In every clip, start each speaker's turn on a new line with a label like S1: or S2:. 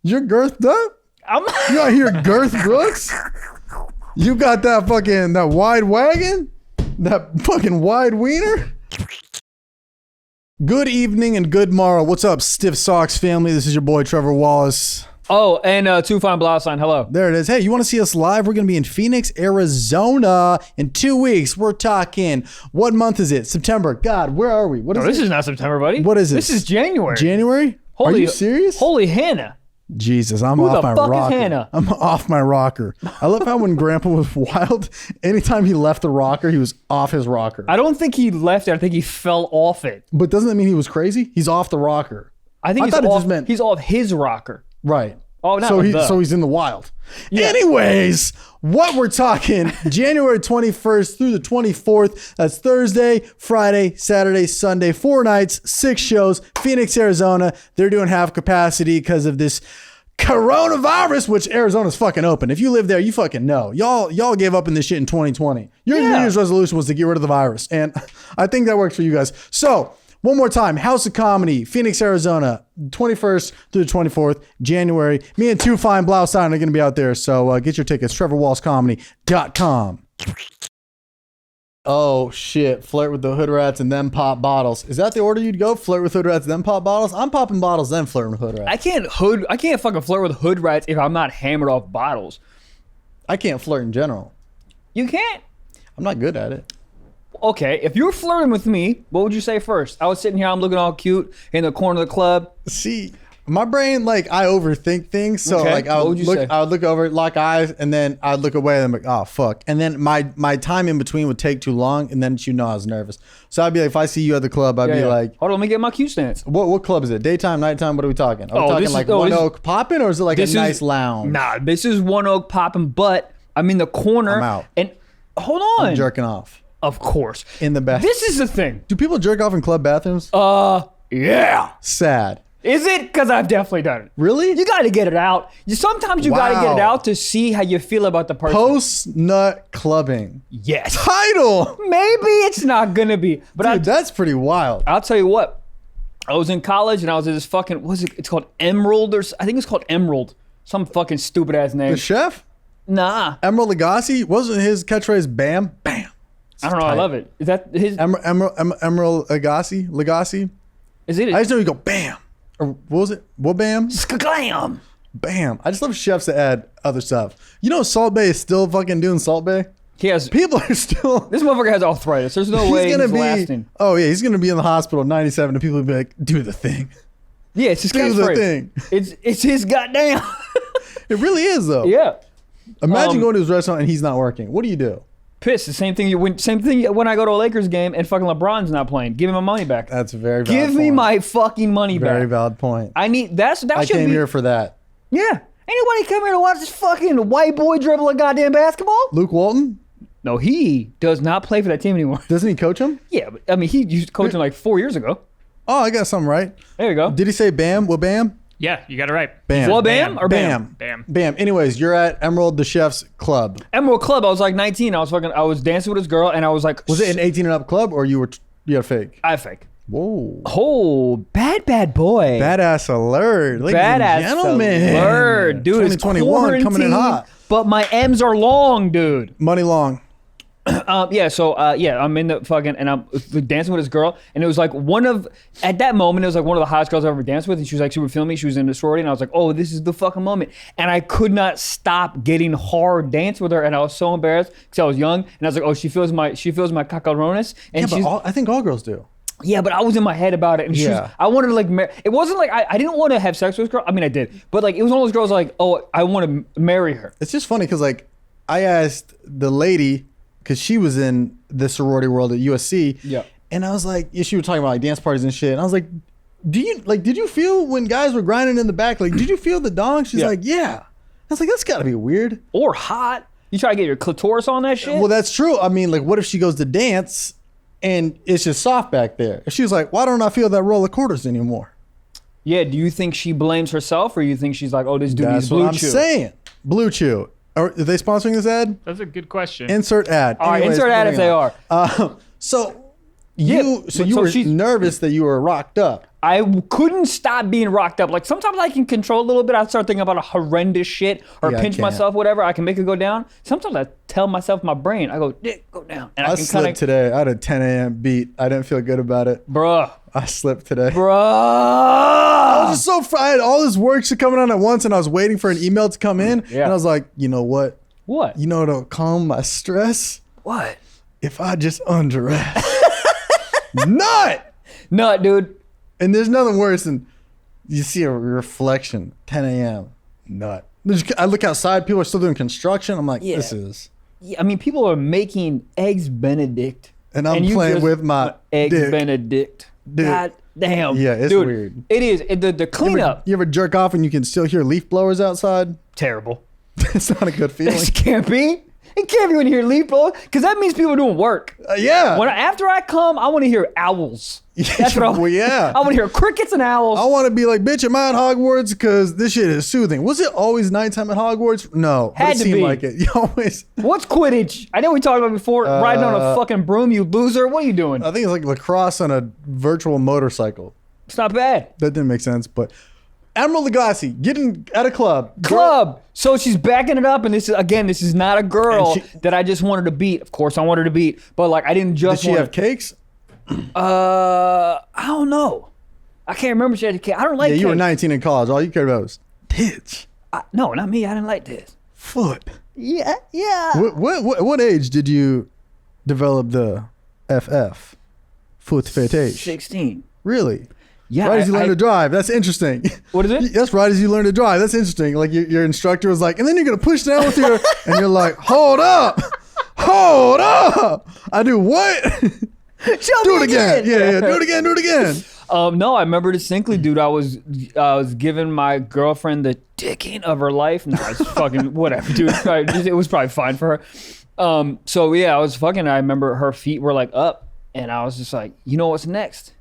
S1: You're girthed up? You out here girth Brooks? You got that wide wagon? That fucking wide wiener? Good evening and good morrow. What's up, Stiff Socks family? This is your boy, Trevor Wallace.
S2: Oh, and Twall and Mblau sign, hello.
S1: There it is. Hey, you want to see us live? We're going to be in Phoenix, Arizona in 2 weeks. We're talking, what month is it? September. God, where are we? What is
S2: this is not September, buddy.
S1: What is it?
S2: This is January.
S1: January? Are you serious?
S2: Holy Hannah.
S1: Jesus, I'm
S2: Who
S1: off
S2: the
S1: my
S2: fuck
S1: rocker.
S2: is Hannah?
S1: I'm off my rocker. I love how when Grandpa was wild, anytime he left the rocker, he was off his rocker.
S2: I don't think he left it. I think he fell off it.
S1: But doesn't that mean he was crazy? He's off the rocker.
S2: I think he's off his rocker.
S1: Right.
S2: Oh, no.
S1: So he's in the wild.
S2: Yeah.
S1: Anyways, what we're talking, January 21st through the 24th. That's Thursday, Friday, Saturday, Sunday, 4 nights, 6 shows, Phoenix, Arizona. They're doing half capacity because of this coronavirus, which Arizona's fucking open. If you live there, you fucking know. Y'all gave up in this shit in 2020. Your New Year's resolution was to get rid of the virus. And I think that works for you guys. So, one more time, House of Comedy, Phoenix, Arizona, 21st through the 24th, January. Me and Twall and Mblau sign are going to be out there, so get your tickets, TrevorWallsComedy.com. Oh, shit. Flirt with the hood rats and then pop bottles. Is that the order you'd go? Flirt with hood rats, then pop bottles? I'm popping bottles, then flirting with hood rats.
S2: I can't fucking flirt with hood rats if I'm not hammered off bottles.
S1: I can't flirt in general.
S2: You can't?
S1: I'm not good at it.
S2: Okay, if you're flirting with me, what would you say first? I was sitting here, I'm looking all cute in the corner of the club.
S1: See, my brain, I overthink things. So,
S2: Okay,
S1: I would look over, lock eyes, and then I'd look away, and I'm like, oh, fuck. And then my time in between would take too long, and then I was nervous. So I'd be like, if I see you at the club, I'd be like...
S2: Hold on, let me get my cue stance.
S1: What club is it? Daytime, nighttime? What are we talking? Are we talking One Oak popping, or is it a nice lounge?
S2: Nah, this is One Oak popping, but I'm in the corner.
S1: I'm out.
S2: And hold on.
S1: I'm jerking off.
S2: Of course.
S1: In the bathroom.
S2: This is the thing.
S1: Do people jerk off in club bathrooms?
S2: Yeah.
S1: Sad.
S2: Is it? Because I've definitely done it.
S1: Really?
S2: You got to get it out. Sometimes you got to get it out to see how you feel about the person.
S1: Post-nut clubbing.
S2: Yes.
S1: Title.
S2: Maybe it's not going to be. But
S1: Dude, that's pretty wild.
S2: I'll tell you what. I was in college and I was at this fucking, it's called Emerald I think it's called Emerald. Some fucking stupid ass name.
S1: The chef?
S2: Nah.
S1: Emerald Lagasse? Wasn't his catchphrase Bam? Bam.
S2: I don't know. I love it. Is that his?
S1: Emerald Lagasse? Lagasse?
S2: Is it?
S1: I just know you go Bam. Or what was it? What Bam?
S2: Skaglam.
S1: Bam. I just love chefs that add other stuff. You know Salt Bay is still fucking doing Salt Bay? People are still...
S2: This motherfucker has arthritis. There's no way he's lasting.
S1: Oh, yeah. He's going to be in the hospital at 97 and people will be like, do the thing.
S2: Yeah, it's his
S1: do the thing.
S2: It's his goddamn...
S1: It really is, though.
S2: Yeah.
S1: Imagine going to his restaurant and he's not working. What do you do?
S2: Piss. The same thing when I go to a Lakers game and fucking LeBron's not playing. Give him my money back.
S1: That's a very valid
S2: Give me my fucking money back.
S1: Very valid point.
S2: I
S1: came here for that.
S2: Yeah. Anybody come here to watch this fucking white boy dribble a goddamn basketball?
S1: Luke Walton?
S2: No, he does not play for that team anymore.
S1: Doesn't he coach him?
S2: Yeah, but I mean, he used to coach him 4 years ago.
S1: Oh, I got something right.
S2: There you go.
S1: Did he say Bam? Well, Bam?
S3: Yeah, you got it right.
S1: Bam.
S2: Well, Bam or Bam?
S3: Bam.
S1: Bam. Anyways, you're at Emerald the Chef's club.
S2: Emerald Club. I was 19. I was dancing with this girl, and I was like,
S1: was it an 18 and up club, or you had fake?
S2: I fake.
S1: Whoa.
S2: Oh, bad boy.
S1: Badass alert. Ladies and gentlemen.
S2: Alert. Dude,
S1: 2021 coming in hot.
S2: But my M's are long, dude.
S1: Money long.
S2: I'm in the fucking, and I'm dancing with this girl, and it was at that moment, it was one of the hottest girls I've ever danced with, and she was super feeling me, she was in the sorority, and I was like, oh, this is the fucking moment, and I could not stop getting hard dancing with her, and I was so embarrassed, because I was young, and I was like, oh, she feels my cacarones, and
S1: I think all girls do.
S2: Yeah, but I was in my head about it, and I wanted to it wasn't I didn't want to have sex with this girl, I mean, I did, but it was one of those girls oh, I want to marry her.
S1: It's just funny, because I asked the lady, because she was in the sorority world at USC.
S2: Yeah.
S1: And I was like, she was talking about dance parties and shit. And I was like, did you feel when guys were grinding in the back, did you feel the dong? She's like, yeah. I was like, that's gotta be weird.
S2: Or hot. You try to get your clitoris on that shit?
S1: Well, that's true. I mean, what if she goes to dance and it's just soft back there? And she's like, why don't I feel that roll of quarters anymore?
S2: Yeah, do you think she blames herself, or you think she's like, oh, this dude needs Blue Chew?
S1: That's what I'm saying. Blue Chew. Are they sponsoring this ad?
S3: That's a good question.
S1: Insert ad.
S2: All right, insert ad if they are.
S1: So you were nervous that you were rocked up.
S2: I couldn't stop being rocked up. Like sometimes I can control a little bit. I start thinking about a horrendous shit or
S1: Yeah, I
S2: pinch
S1: can't.
S2: myself, whatever. I can make it go down. Sometimes I tell myself my brain, I go, dick, go down. And
S1: I
S2: can
S1: slipped today. I had a 10 a.m. beat. I didn't feel good about it.
S2: Bruh.
S1: I slipped today. I
S2: Bruh.
S1: was just so I had all this work shit coming on at once, and I was waiting for an email to come in.
S2: Yeah.
S1: And I was like, you know what?
S2: What?
S1: You know what'll calm my stress?
S2: What?
S1: If I just undress. Nut!
S2: Nut, dude.
S1: And there's nothing worse than you see a reflection, 10 a.m. Nut. I look outside, people are still doing construction. I'm like,
S2: Yeah.
S1: this is.
S2: Yeah, I mean, people are making eggs Benedict.
S1: And I'm
S2: you
S1: playing
S2: just-
S1: with my
S2: eggs
S1: dick.
S2: Benedict.
S1: Dude.
S2: God damn.
S1: Yeah, it's
S2: Dude,
S1: weird.
S2: It is. The cleanup.
S1: You ever jerk off and you can still hear leaf blowers outside?
S2: Terrible.
S1: It's not a good feeling.
S2: It can't be. It can't be when you hear leaf blower, because that means people are doing work.
S1: Yeah.
S2: After I come, I want to hear owls. That's what I
S1: Well, yeah.
S2: I want to hear crickets and owls.
S1: I want to be like, bitch, am I at Hogwarts? Because this shit is soothing. Was it always nighttime at Hogwarts? No. But
S2: Had
S1: it
S2: to
S1: seemed
S2: be.
S1: like it. You always.
S2: What's Quidditch? I know we talked about it before. Riding on a fucking broom, you loser. What are you doing?
S1: I think it's like lacrosse on a virtual motorcycle.
S2: It's not bad.
S1: That didn't make sense. But Admiral Lagasse getting at a club.
S2: Club. So she's backing it up, and this is not a girl
S1: And she-
S2: that I just wanted to beat. Of course, I wanted to beat, but like I didn't
S1: Did
S2: just.
S1: she
S2: want
S1: have cakes?
S2: I don't know. I can't remember if she had a cake. I don't like.
S1: Yeah, you were
S2: cake.
S1: 19 in college. All you cared about was tits,
S2: No, not me. I didn't like this.
S1: foot.
S2: Yeah, yeah.
S1: What age did you develop the FF? Foot fetish.
S2: 16.
S1: Really?
S2: Yeah.
S1: Right as you learn to drive. That's interesting.
S2: What is it?
S1: That's right as you learn to drive. That's interesting. Like your instructor was like, and then you're gonna push down with your, and you're like, hold up, hold up. I do what? Do it again. Yeah. Do it again. Do it again.
S2: No, I remember distinctly, dude. I was giving my girlfriend the dicking of her life. No, it's fucking whatever, dude. It was probably fine for her. So yeah, I was fucking. I remember her feet were like up, and I was just like, you know what's next?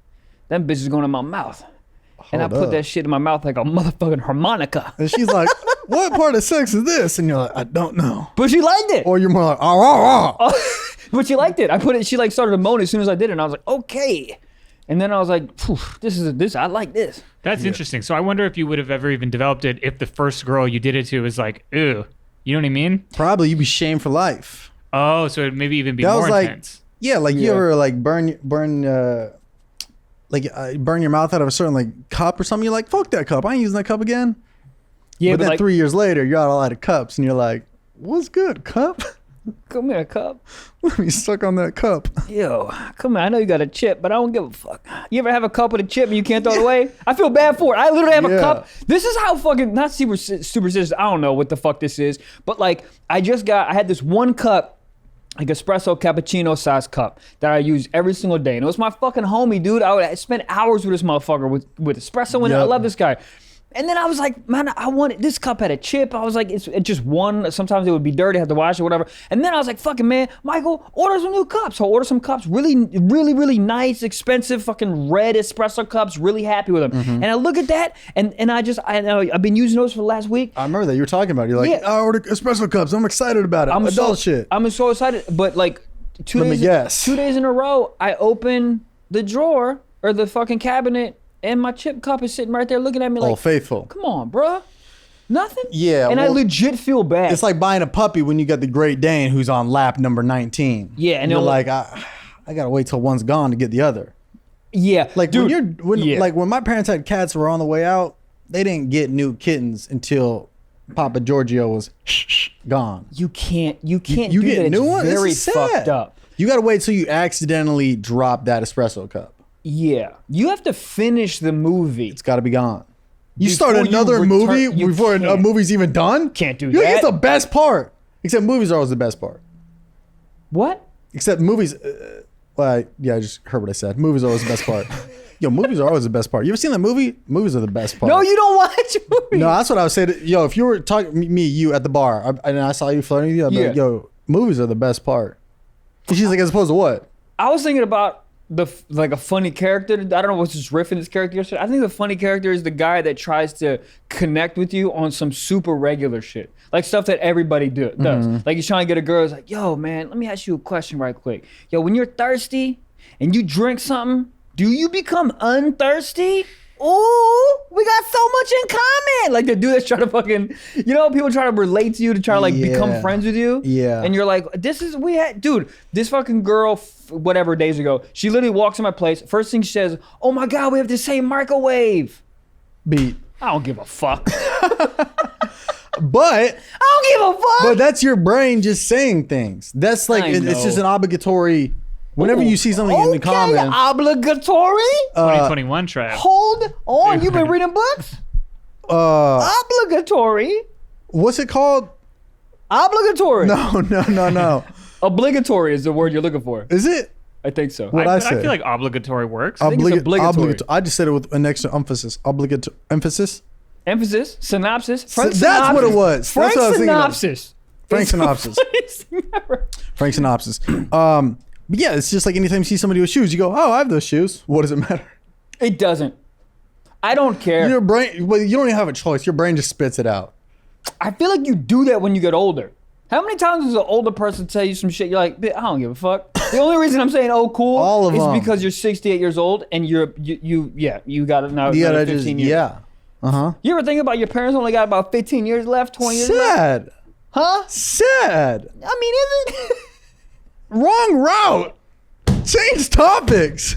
S2: Them bitches going in my mouth, and I
S1: Hold
S2: put
S1: up.
S2: that shit in my mouth like a motherfucking harmonica.
S1: And she's like, what part of sex is this? And you're like, I don't know.
S2: But she liked it.
S1: Or you're more like, oh.
S2: But she liked it. I put it. She like started to moan as soon as I did it, and I was like, okay. And then I was like, phew, this. I like this.
S3: That's interesting. So I wonder if you would have ever even developed it if the first girl you did it to was like, ew. You know what I mean?
S1: Probably you'd be shamed for life.
S3: Oh, so it'd maybe even be
S1: That
S3: more
S1: was like,
S3: intense.
S1: yeah, like you
S2: Yeah.
S1: ever like burn your mouth out of a certain like cup or something. You're like, fuck that cup. I ain't using that cup again.
S2: Yeah,
S1: but
S2: but
S1: then
S2: like,
S1: 3 years later, you're out of cups, and you're like, what's good, cup?
S2: come here, cup.
S1: Let me suck on that cup.
S2: Yo, come on. I know you got a chip, but I don't give a fuck. You ever have a cup with a chip and you can't throw it away? I feel bad for it. I literally have a
S1: Yeah.
S2: cup. This is how fucking, not superstitious. I don't know what the fuck this is. But like, I had this one cup, like espresso cappuccino size cup that I use every single day. And it was my fucking homie, dude. I spent hours with this motherfucker with espresso in it. I
S1: Yep.
S2: love this guy. And then I was like, man, I wanted this cup had a chip. I was like, it's just one. Sometimes it would be dirty, I had to wash it, whatever. And then I was like, fucking man, Michael, order some new cups. So I ordered some cups, really, really, really nice, expensive, fucking red espresso cups. Really happy with them. And I look at that, and I've been using those for the last week.
S1: I remember that you were talking about it. You're like,
S2: Yeah.
S1: I ordered espresso cups. I'm excited about it. Adult shit.
S2: I'm so excited. But like two
S1: Let me
S2: days,
S1: guess.
S2: 2 days in a row, I open the drawer or the fucking cabinet, and my chip cup is sitting right there looking at me like,
S1: Old Faithful.
S2: come on, bruh. Nothing?
S1: Yeah,
S2: And I
S1: well,
S2: legit feel bad.
S1: It's like buying a puppy when you got the Great Dane who's on lap number 19.
S2: Yeah, and
S1: you're
S2: it'll-
S1: like, I gotta wait till one's gone to get the other.
S2: yeah.
S1: Like
S2: dude,
S1: when my parents had cats who were on the way out, they didn't get new kittens until Papa Giorgio was gone.
S2: you can't
S1: You
S2: do
S1: get
S2: that.
S1: new
S2: It's
S1: ones.
S2: very
S1: This is
S2: fucked
S1: sad.
S2: up.
S1: You gotta wait till you accidentally drop that espresso cup.
S2: Yeah. You have to finish the movie.
S1: It's gotta be gone. You
S2: Before
S1: start
S2: you
S1: another
S2: return-
S1: movie
S2: you
S1: before a
S2: can't.
S1: movie's even done.
S2: Can't do
S1: You think
S2: that.
S1: it's the best part. Except movies are always the best part.
S2: What?
S1: Except movies. I just heard what I said. Movies are always the best part. Yo, movies are always the best part. You ever seen that movie? Movies are the best part.
S2: No, you don't watch movies.
S1: No, that's what I would say. Yo, if you were talking you at the bar, and I saw you flirting with you, I'd be like,
S2: Yeah.
S1: yo, movies are the best part. And she's like, as opposed to what?
S2: I was thinking about like a funny character. I don't know what's just riffing this character yesterday. I think the funny character is the guy that tries to connect with you on some super regular shit. Like stuff that everybody does. Like he's trying to get a girl. It's like, yo, man, let me ask you a question right quick. Yo, when you're thirsty and you drink something, do you become unthirsty? Ooh, we got so much in common. Like the dude that's trying to fucking, you know, people try to relate to you to try to like become friends with you.
S1: Yeah.
S2: And you're like, dude, this fucking girl, whatever days ago, she literally walks in my place. First thing she says, oh my God, we have the same microwave.
S1: Beat.
S2: I don't give a fuck.
S1: But
S2: I don't give a fuck.
S1: But that's your brain just saying things. That's like it's just an obligatory. Whenever you see something in the comments,
S2: obligatory.
S3: 2021 track.
S2: Hold on, you've been reading books. Obligatory.
S1: What's it called?
S2: Obligatory.
S1: No.
S2: Obligatory is the word you're looking for.
S1: Is it?
S2: I think so.
S1: What
S3: I
S1: I say?
S3: feel like obligatory works.
S2: I think it's obligatory.
S1: I just said it with an extra emphasis. Emphasis.
S2: Synopsis.
S1: That's what it was.
S2: Frank
S1: That's what I was thinking of.
S2: synopsis.
S1: Frank synopsis. Frank synopsis. But yeah, it's just like anytime you see somebody with shoes, you go, "Oh, I have those shoes." What does it matter?
S2: It doesn't. I don't care.
S1: Your brain, well, you don't even have a choice. Your brain just spits it out.
S2: I feel like you do that when you get older. How many times does an older person tell you some shit? You're like, I don't give a fuck. The only reason I'm saying, oh, cool,
S1: All of
S2: is
S1: them.
S2: because you're 68 years old and you got it now.
S1: You gotta
S2: another 15 years.
S1: yeah.
S2: You ever think about your parents only got about 15 years left, 20 years left?
S1: Sad.
S2: Huh?
S1: Sad.
S2: I mean, is it?
S1: Wrong route. Change topics.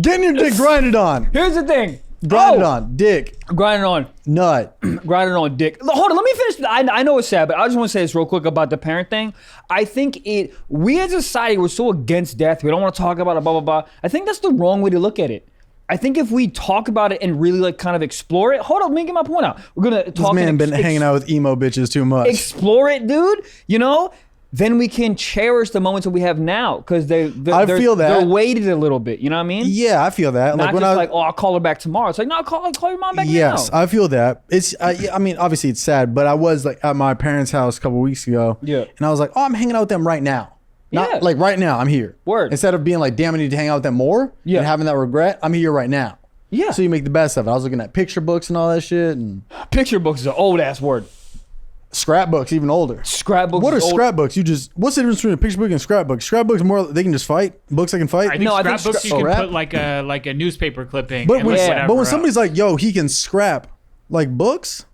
S1: Getting your dick grinded on.
S2: Here's the thing.
S1: Grinded on. Dick.
S2: Grinding on.
S1: Nut.
S2: Grinding on dick. Hold on, let me finish. I know it's sad, but I just want to say this real quick about the parent thing. I think we as a society, we're so against death. We don't want to talk about it, blah, blah, blah. I think that's the wrong way to look at it. I think if we talk about it and really like kind of explore it. Hold on, let me get my point out. We're going to talk.
S1: This man been hanging out with emo bitches too much.
S2: Explore it, dude. You know? Then we can cherish the moments that we have now because
S1: I feel that.
S2: They're weighted a little bit. You know what I mean?
S1: Yeah, I feel that.
S2: Not
S1: like when
S2: just like, oh, I'll call her back tomorrow. It's like, no, call your mom back now.
S1: Yes, I feel that. It's. I mean, obviously it's sad, but I was like at my parents' house a couple weeks ago.
S2: Yeah.
S1: And I was like, oh, I'm hanging out with them right now. Not like right now. I'm here.
S2: Word.
S1: Instead of being like, damn, I need to hang out with them more.
S2: Yeah.
S1: And having that regret, I'm here right now.
S2: Yeah.
S1: So you make the best of it. I was looking at picture books and all that shit, and
S2: Picture books is an old ass word.
S1: scrapbooks even older.
S2: Scrapbooks.
S1: What are
S2: is old.
S1: scrapbooks? What's the difference between a picture book and scrapbook? Scrapbooks more they can just fight. Books they can fight.
S3: I think
S2: No, I think
S3: scrapbooks you can
S1: rap?
S3: put like a newspaper clipping.
S1: But
S3: and
S1: when,
S3: like
S2: Yeah.
S3: whatever
S1: but when
S3: else.
S1: somebody's like, yo, he can scrap like books.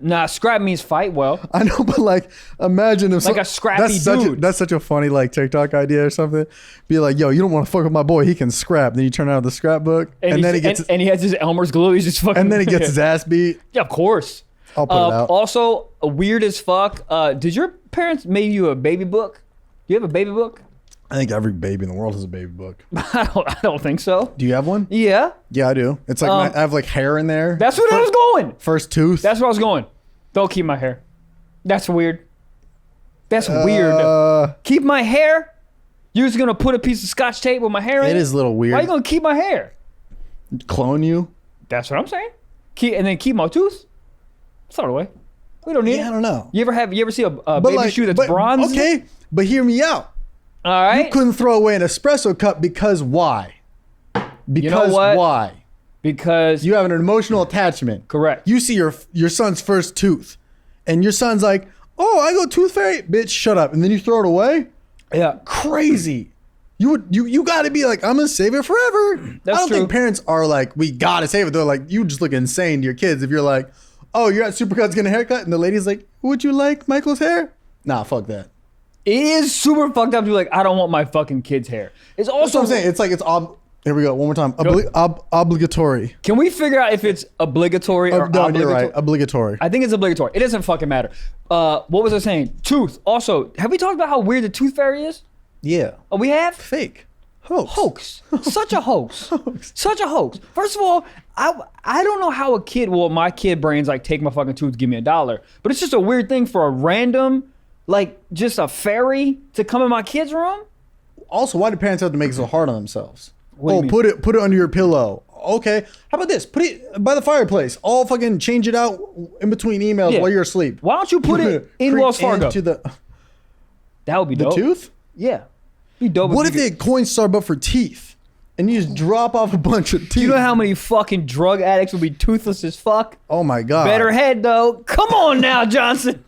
S2: Nah, scrap means fight well.
S1: I know, but like, imagine if
S2: Like a scrappy dude.
S1: That's such a funny like TikTok idea or something. Be like, yo, you don't want to fuck with my boy. He can scrap. Then you turn out the scrapbook, and then he gets,
S2: and he has his Elmer's glue. He's just fucking.
S1: and then he gets his ass beat.
S2: Yeah, of course.
S1: I'll put it out.
S2: Also, weird as fuck. Did your parents make you a baby book? Do you have a baby book?
S1: I think every baby in the world has a baby book.
S2: I don't think so.
S1: Do you have one?
S2: Yeah,
S1: Yeah, I do. It's like I have like hair in there.
S2: that's where I was going.
S1: First tooth.
S2: That's where I was going. Don't keep my hair. That's weird. That's weird. Keep my hair? You're just gonna put a piece of scotch tape with my hair in it?
S1: It is a little weird.
S2: Why are you gonna keep my hair?
S1: Clone you?
S2: That's what I'm saying. And then keep my tooth? Throw it away. We don't need
S1: Yeah, I
S2: it.
S1: don't know.
S2: You ever see a baby shoe that's bronze?
S1: Okay, but hear me out.
S2: All right.
S1: You couldn't throw away an espresso cup because why? Because
S2: what?
S1: why?
S2: Because
S1: You have an emotional attachment.
S2: correct.
S1: You see your son's first tooth, and your son's like, "Oh, I go tooth fairy." Bitch, shut up. And then you throw it away.
S2: Yeah.
S1: Crazy. You got to be like, I'm gonna save it forever.
S2: That's
S1: I don't
S2: true.
S1: think parents are like, we gotta save it. They're like, you just look insane to your kids if you're like, oh, you're at Supercuts getting a haircut, and the lady's like, would you like Michael's hair? Nah, fuck that.
S2: It is super fucked up to be like, I don't want my fucking kid's hair. It's
S1: That's
S2: also
S1: what I'm saying. It's like here we go. One more time. Obligatory.
S2: Can we figure out if it's obligatory or
S1: No,
S2: obligatory?
S1: you're right. Obligatory.
S2: I think it's obligatory. It doesn't fucking matter. What was I saying? Tooth. Also, have we talked about how weird the tooth fairy is?
S1: Yeah.
S2: Oh, we have?
S1: Fake. Hoax.
S2: Such a hoax. Such a hoax. First of all, I don't know how a kid, well, my kid brain's like, take my fucking tooth, give me $1. But it's just a weird thing for a random, like, just a fairy to come in my kid's room.
S1: Also, why do parents have to make it so hard on themselves?
S2: What do you mean?
S1: Put it under your pillow. Okay. How about this? Put it by the fireplace. All fucking change it out in between emails
S2: Yeah.
S1: while you're asleep.
S2: Why don't you put it in
S1: Creep
S2: Wells Fargo?
S1: into the
S2: That would be dope.
S1: tooth?
S2: Yeah. Be dope.
S1: What if they had coins started up for teeth? And you just drop off a bunch of teeth?
S2: You know how many fucking drug addicts would be toothless as fuck?
S1: Oh my God.
S2: Better head though. Come on now, Johnson.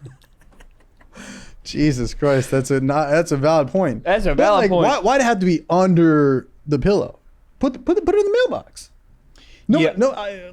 S1: Jesus Christ, that's a valid point.
S2: That's a
S1: But,
S2: valid
S1: like,
S2: point.
S1: Why'd it have to be under the pillow. Put it in the mailbox. No,
S2: Yeah.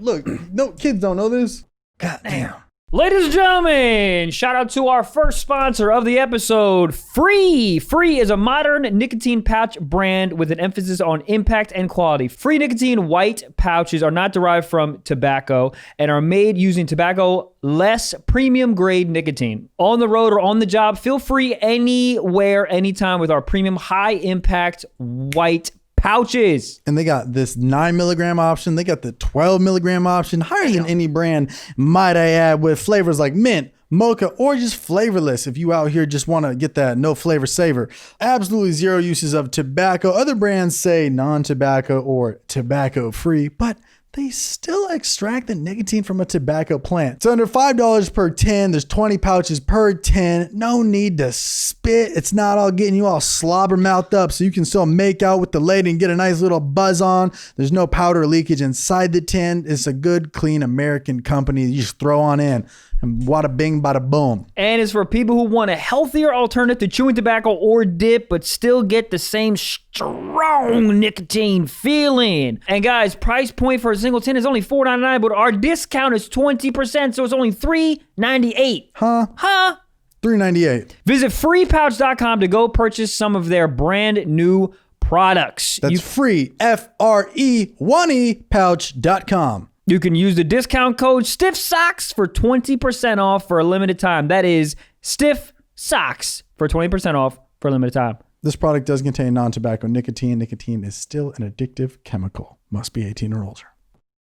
S1: look, no kids don't know this. God damn.
S2: Ladies and gentlemen, shout out to our first sponsor of the episode, Free. Free is a modern nicotine pouch brand with an emphasis on impact and quality. Free nicotine white pouches are not derived from tobacco and are made using tobacco-less premium grade nicotine. On the road or on the job, feel free anywhere, anytime with our premium high impact white pouches.
S1: And they got this 9 milligram option. They got the 12 milligram option, higher than any brand, might I add, with flavors like mint, mocha, or just flavorless. If you out here just want to get that no flavor savor. Absolutely zero uses of tobacco. Other brands say non-tobacco or tobacco free, but they still extract the nicotine from a tobacco plant. It's under $5 per 10. There's 20 pouches per 10. No need to spit. It's not all getting you all slobber mouthed up, so you can still make out with the lady and get a nice little buzz on. There's no powder leakage inside the tin. It's a good, clean American company you just throw on in. And wada bing, bada boom.
S2: And it's for people who want a healthier alternative to chewing tobacco or dip, but still get the same strong nicotine feeling. And guys, price point for a single tin is only $4.99, but our discount is 20%, so it's only $3.98.
S1: Huh? $3.98.
S2: Visit freepouch.com to go purchase some of their brand new products.
S1: That's free, FRE1E pouch.com.
S2: You can use the discount code STIFFSOCKS for 20% off for a limited time. That is STIFFSOCKS for 20% off for a limited time.
S1: This product does contain non-tobacco nicotine. Nicotine is still an addictive chemical. Must be 18 or older.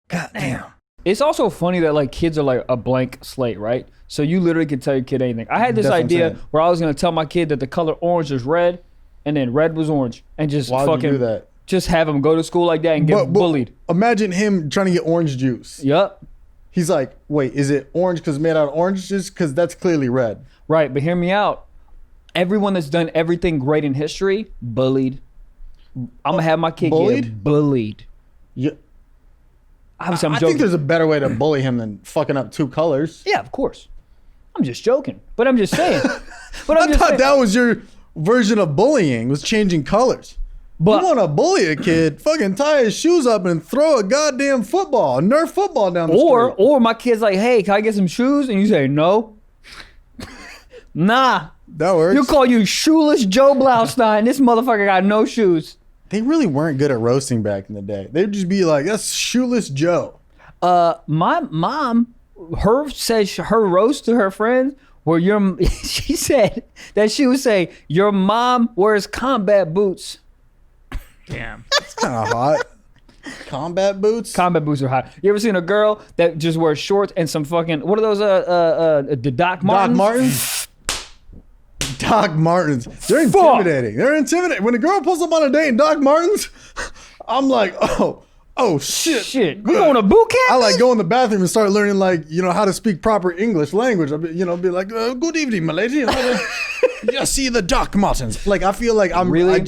S1: God damn.
S2: It's also funny that like kids are like a blank slate, right? So you literally can tell your kid anything. I had this
S1: That's what I'm
S2: idea
S1: saying.
S2: where I was going to tell my kid that the color orange is red and then red was orange and just
S1: Why'd
S2: fucking
S1: you do that?
S2: just have him go to school like that and get bullied.
S1: Imagine him trying to get orange juice.
S2: Yep.
S1: He's like, wait, is it orange because it's made out of orange juice? Because that's clearly red.
S2: Right, but hear me out. Everyone that's done everything great in history, bullied. I'm going to have my kid get bullied.
S1: Yeah.
S2: Obviously, I'm
S1: I
S2: joking.
S1: think there's a better way to bully him than fucking up two colors.
S2: Yeah, of course. I'm just joking. But I'm just saying. But
S1: I thought that was your version of bullying, was changing colors.
S2: But
S1: You want to bully a kid, fucking tie his shoes up and throw a goddamn football, a Nerf football down the street.
S2: or my kid's like, hey, can I get some shoes? And you say, no. Nah.
S1: That works.
S2: You'll call you shoeless Joe Blaustein. This motherfucker got no shoes.
S1: They really weren't good at roasting back in the day. They'd just be like, that's shoeless Joe.
S2: My mom, her roast to her friends were she said that she would say, your mom wears combat boots.
S3: Damn.
S1: It's kind of hot. Combat boots?
S2: Combat boots are hot. You ever seen a girl that just wears shorts and some fucking, what are those, the Doc Martens?
S1: Doc Martens? Doc Martens. They're intimidating. They're intimidating. When a girl pulls up on a date in Doc Martens, I'm like, oh shit.
S2: Shit. We going to boot camp?
S1: I like go in the bathroom and start learning how to speak proper English language. I'll be like, good evening, my lady. You see the Doc Martens. Like, I feel like
S2: Really?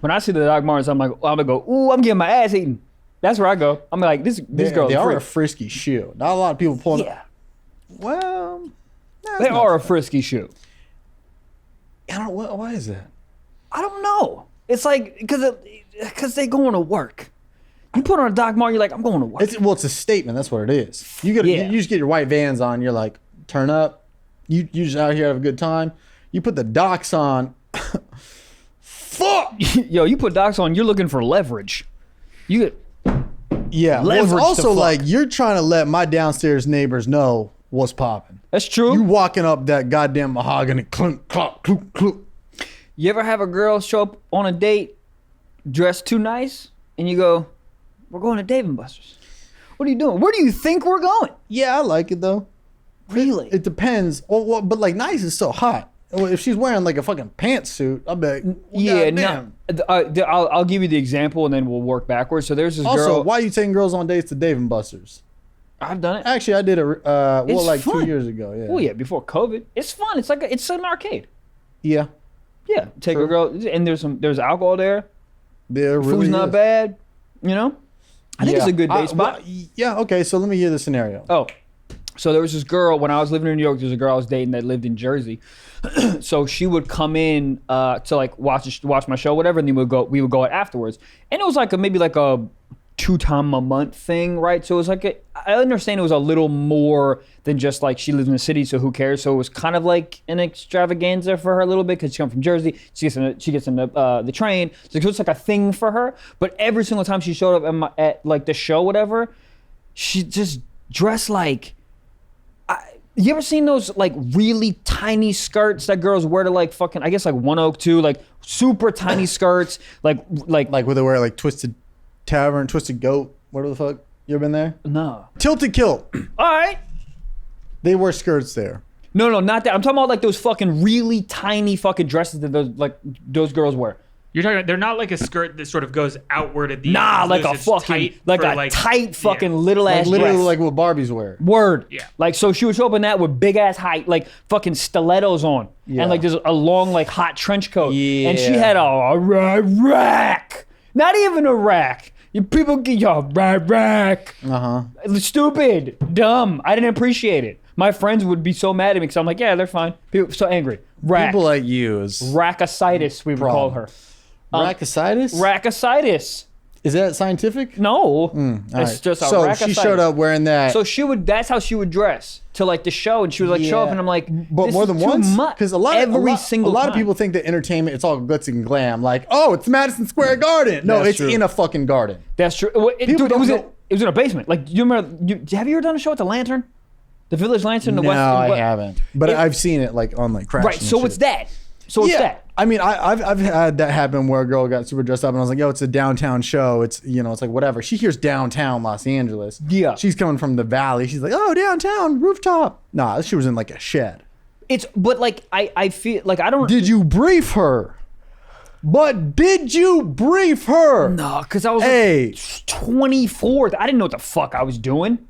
S2: When I see the Doc Martens, I'm like, I'm gonna go, ooh, I'm getting my ass eaten. That's where I go. I'm like, this girl.
S1: They are a frisky shoe. Not a lot of people pulling.
S2: Yeah.
S1: Well,
S2: They are a frisky shoe.
S1: I don't. Why is that?
S2: I don't know. It's like because they going to work. You put on a Doc Marten, you're like, I'm going to work.
S1: It's a statement. That's what it is. You just get your white Vans on. You're like, turn up. You just out here have a good time. You put the Docs on. Fuck.
S2: Yo, you put Docs on, you're looking for leverage. You get
S1: Yeah. Well, it's
S2: leverage to
S1: also
S2: fuck.
S1: like you're trying to let my downstairs neighbors know what's popping.
S2: That's true.
S1: You walking up that goddamn mahogany, clunk, clunk, clunk, clunk.
S2: You ever have a girl show up on a date dressed too nice and you go, we're going to Dave & Buster's. What are you doing? Where do you think we're going?
S1: Yeah, I like it though.
S2: Really?
S1: It depends. Well, but like nice is so hot. If she's wearing like a fucking pantsuit, I'll be like,
S2: Yeah,
S1: goddamn.
S2: no. I'll give you the example and then we'll work backwards. So there's this
S1: Also,
S2: girl.
S1: why are you taking girls on dates to Dave & Buster's?
S2: I've done it.
S1: Actually, I did it.
S2: It's
S1: 2
S2: fun.
S1: years ago. Yeah.
S2: Oh yeah, before COVID. It's fun. It's like it's an arcade.
S1: Yeah.
S2: Yeah, take
S1: True.
S2: a girl, and there's alcohol there.
S1: There really
S2: Food's not
S1: is.
S2: bad. You know, I think it's a good date
S1: well,
S2: spot.
S1: yeah. Okay. So let me hear the scenario.
S2: Oh, So there was this girl when I was living in New York. There was a girl I was dating that lived in Jersey. So she would come in to like watch my show, whatever, and then we would go out afterwards. And it was like maybe like a 2-time a month thing, right? So it was like I understand it was a little more than just like she lives in the city, so who cares? So it was kind of like an extravaganza for her a little bit because she comes from Jersey. She gets in the train, so it's like a thing for her. But every single time she showed up at like the show, whatever, she just dressed like. You ever seen those like really tiny skirts that girls wear to like fucking I guess like 102, like super tiny skirts, like
S1: where they wear like Twisted Tavern, Twisted Goat, whatever the fuck. You ever been there?
S2: No.
S1: Tilted Kilt.
S2: All right.
S1: They wear skirts there.
S2: No, not that. I'm talking about like those fucking really tiny fucking dresses that those girls wear.
S3: You're talking about, they're not like a skirt that sort of goes outward at the end.
S2: Like a fucking, tight fucking little ass
S1: literally
S2: dress.
S1: like what Barbies wear.
S2: Word.
S3: Yeah.
S2: Like, so she would show up in that with big ass height, like fucking stilettos on.
S1: Yeah.
S2: And like there's a long like hot trench coat.
S1: Yeah.
S2: And she had a rack. Not even a rack. People get your rack. Stupid. Dumb. I didn't appreciate it. My friends would be so mad at me because I'm like, yeah, they're fine. People so angry. Rack.
S1: People like you is
S2: Rackasitis, we would call her.
S1: Rackasitis?
S2: Rackasitis.
S1: Is that scientific?
S2: No.
S1: All
S2: It's
S1: right.
S2: just a
S1: So
S2: rackasitis.
S1: she showed up wearing that.
S2: So that's how she would dress to like the show, and she would like show up, and I'm like,
S1: but
S2: this
S1: more
S2: is
S1: than
S2: too
S1: once,
S2: much.
S1: because a lot
S2: time.
S1: of people think that entertainment it's all glitz and glam. Like, oh, it's Madison Square Garden. No,
S2: That's
S1: it's
S2: true.
S1: in a fucking garden.
S2: That's true. Well,
S1: People don't know.
S2: It was in a basement. Like, you remember? Have you ever done a show at the Lantern, the Village Lantern?
S1: No, I haven't. But I've seen it like on like Crash.
S2: Right. So it's that. So it's that.
S1: I mean, I've had that happen where a girl got super dressed up and I was like, yo, it's a downtown show. It's, it's like whatever. She hears downtown Los Angeles.
S2: Yeah.
S1: She's coming from the valley. She's like, oh, downtown, rooftop. Nah, she was in like a shed.
S2: But like, I feel like I don't.
S1: Did you brief her? But did you brief her?
S2: No, because I was
S1: Hey.
S2: like 24th. I didn't know what the fuck I was doing.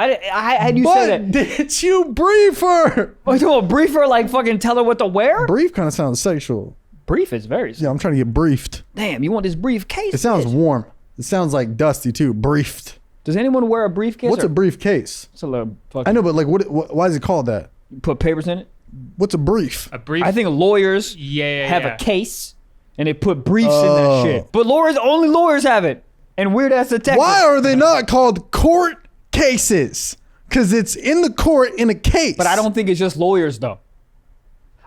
S2: I had you say
S1: But
S2: that.
S1: did you brief her?
S2: Oh, you want to brief her, like fucking tell her what to wear?
S1: Brief kind of sounds sexual.
S2: Brief is very.
S1: Yeah, I'm trying to get briefed.
S2: Damn, you want this briefcase?
S1: It sounds
S2: bitch.
S1: warm. It sounds like dusty too. Briefed.
S2: Does anyone wear a briefcase?
S1: What's a briefcase?
S2: It's a little fucking.
S1: I know, but like, why is it called that?
S2: Put papers in it.
S1: What's a brief?
S3: A brief.
S2: I think lawyers have
S3: yeah.
S2: a case and they put briefs in
S1: Oh.
S2: that shit. But only lawyers have it. And weird ass detectives.
S1: Why are they not called court cases? Because it's in the court in a case.
S2: But I don't think it's just lawyers though.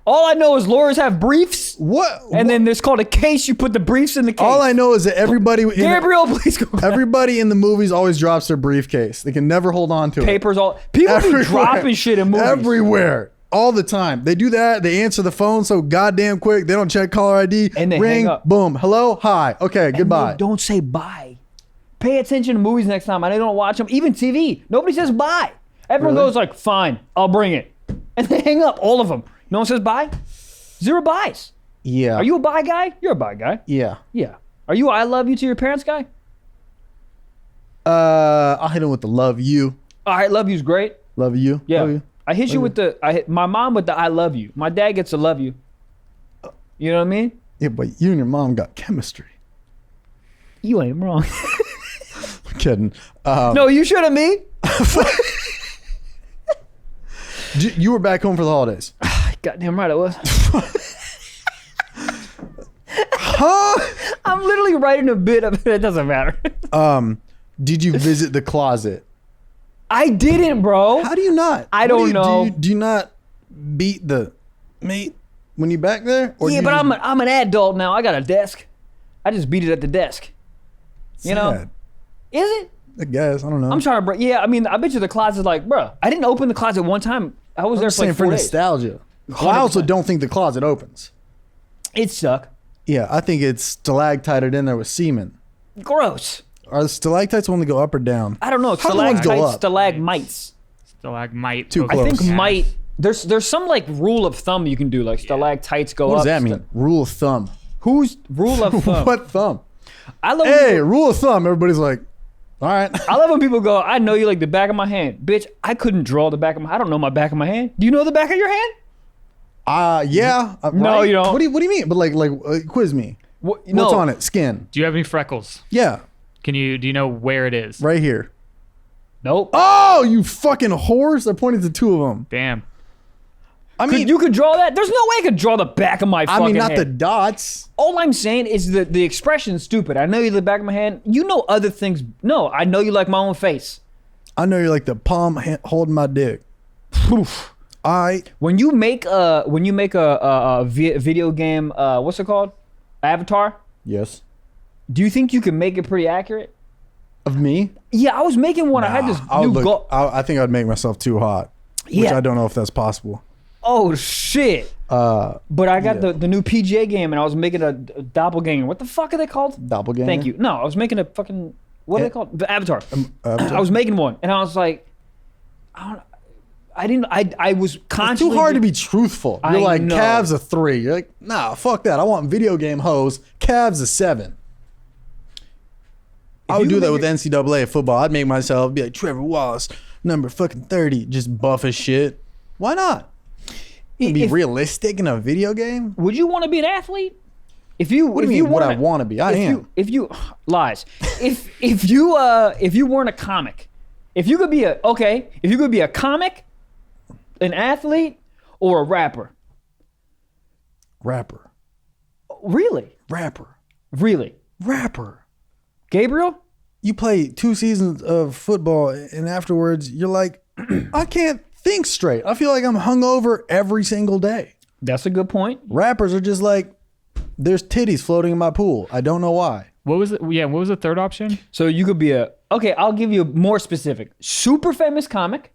S2: All I know is lawyers have briefs.
S1: What?
S2: And then there's called a case. You put the briefs in the case.
S1: All I know is that everybody
S2: Gabriel, please go.
S1: everybody in the movies always drops their briefcase. They can never hold on to it.
S2: Papers all. People be dropping shit in movies.
S1: Everywhere. All the time. They do that. They answer the phone so goddamn quick. They don't check caller ID.
S2: And they
S1: ring.
S2: hang up.
S1: Boom. Hello. Hi. Okay.
S2: And
S1: Goodbye.
S2: they don't say bye. Pay attention to movies next time. I don't watch them. Even TV. Nobody says bye. Everyone
S1: Really?
S2: goes like, fine, I'll bring it. And they hang up, all of them. No one says bye. 0 buys.
S1: Yeah.
S2: Are you a bye guy? You're a bye guy.
S1: Yeah.
S2: Yeah. Are you a I love you to your parents guy?
S1: I'll hit him with the love you.
S2: All right, love you's great.
S1: Love you.
S2: Yeah.
S1: Love you.
S2: I hit you with my mom with the I love you. My dad gets a love you. You know what I mean?
S1: Yeah, but you and your mom got chemistry.
S2: You ain't wrong.
S1: I'm kidding.
S2: No, you should have me.
S1: You were back home for the holidays.
S2: Goddamn right I was.
S1: Huh?
S2: I'm literally writing a bit of it. It doesn't matter.
S1: Did you visit the closet?
S2: I didn't, bro.
S1: How do you not?
S2: I don't know.
S1: Do you not beat the meat when you back there? Or
S2: Yeah,
S1: do
S2: but
S1: you
S2: I'm an adult now. I got a desk. I just beat it at the desk. You know?
S1: Sad.
S2: Is it?
S1: I guess. I don't know.
S2: I'm trying to break. Yeah, I mean, I bet you the closet's like, bruh, I didn't open the closet one time. I was there for
S1: saying
S2: like
S1: for
S2: 4 days.
S1: nostalgia. I also don't think the closet opens.
S2: It suck.
S1: Yeah, I think it's stalactited in there with semen.
S2: Gross.
S1: Are the stalactites only go up or down?
S2: I don't know.
S1: How do the ones go
S2: Stalactites,
S1: up?
S2: stalagmites.
S3: Stalagmite.
S1: Too
S3: pokes.
S2: I think
S1: Close.
S2: might. There's some like rule of thumb you can do, like stalactites go up.
S1: What does that mean? Rule of thumb.
S2: Who's rule of thumb?
S1: What thumb?
S2: I love.
S1: Hey, rule of thumb. Everybody's like, all right.
S2: I love when people go, I know you like the back of my hand. Bitch, I couldn't draw the back of my I don't know my back of my hand. Do you know the back of your hand?
S1: Yeah.
S2: No,
S1: right?
S2: you don't.
S1: What do you mean? But like quiz me.
S2: No.
S1: What's on it? Skin.
S3: Do you have any freckles?
S1: Yeah,
S3: Do you know where it is?
S1: right here.
S2: Nope.
S1: Oh, you fucking whores! I pointed to 2 of them.
S3: Damn.
S1: I mean,
S2: You could draw that? There's no way I could draw the back of my fucking
S1: not
S2: head.
S1: the dots.
S2: All I'm saying is that the expression's stupid. I know you the back of my hand. You know other things. No, I know you like my own face.
S1: I know you're like the palm holding my dick.
S2: Oof.
S1: When
S2: you make a video game, what's it called? Avatar?
S1: Yes.
S2: Do you think you can make it pretty accurate?
S1: Of me?
S2: Yeah, I was making one. I had this new goal.
S1: I think I'd make myself too hot. Which
S2: Yeah.
S1: I don't know if that's possible.
S2: Oh shit. But I got the new PGA game and I was making a doppelganger. What the fuck are they called?
S1: Doppelganger?
S2: Thank you. No, I was making a fucking, what are they called? The Avatar.
S1: Avatar?
S2: I was making one and I was like, I was
S1: It's
S2: constantly.
S1: too hard to be truthful. You're
S2: I
S1: like,
S2: know.
S1: Cavs a 3. You're like, nah, fuck that. I want video game hoes. Cavs a 7. I would do that with NCAA football. I'd make myself be like Trevor Wallace, number fucking 30, just buff as shit. Why not? Be realistic in a video game?
S2: Would you want to be an athlete?
S1: What do you mean, would I want to be? I am.
S2: If you lies. if you weren't a comic, if you could be a comic, an athlete, or a rapper.
S1: Rapper.
S2: Really?
S1: Rapper.
S2: Really?
S1: Rapper.
S2: Gabriel?
S1: You play 2 seasons of football and afterwards you're like, I can't think straight. I feel like I'm hungover every single day.
S2: That's a good point.
S1: Rappers are just like, there's titties floating in my pool. I don't know why.
S3: What was it? Yeah, what was the third option?
S2: So you could be I'll give you a more specific. Super famous comic,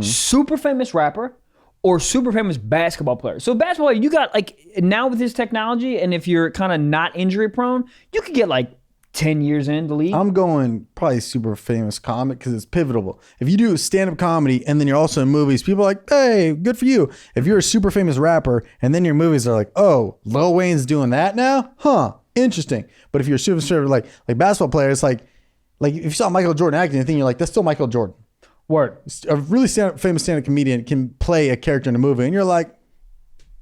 S2: super famous rapper, or super famous basketball player. So basketball, you got like, now with this technology, and if you're kind of not injury prone, you could get like 10 years in the league.
S1: I'm going probably super famous comic because it's pivotal. If you do stand-up comedy and then you're also in movies, people are like, hey, good for you. If you're a super famous rapper and then your movies are like, oh, Lil Wayne's doing that now? Huh, interesting. But if you're a super like basketball player, it's like if you saw Michael Jordan acting, you're like, that's still Michael Jordan.
S2: Word.
S1: A really famous stand-up comedian can play a character in a movie and you're like,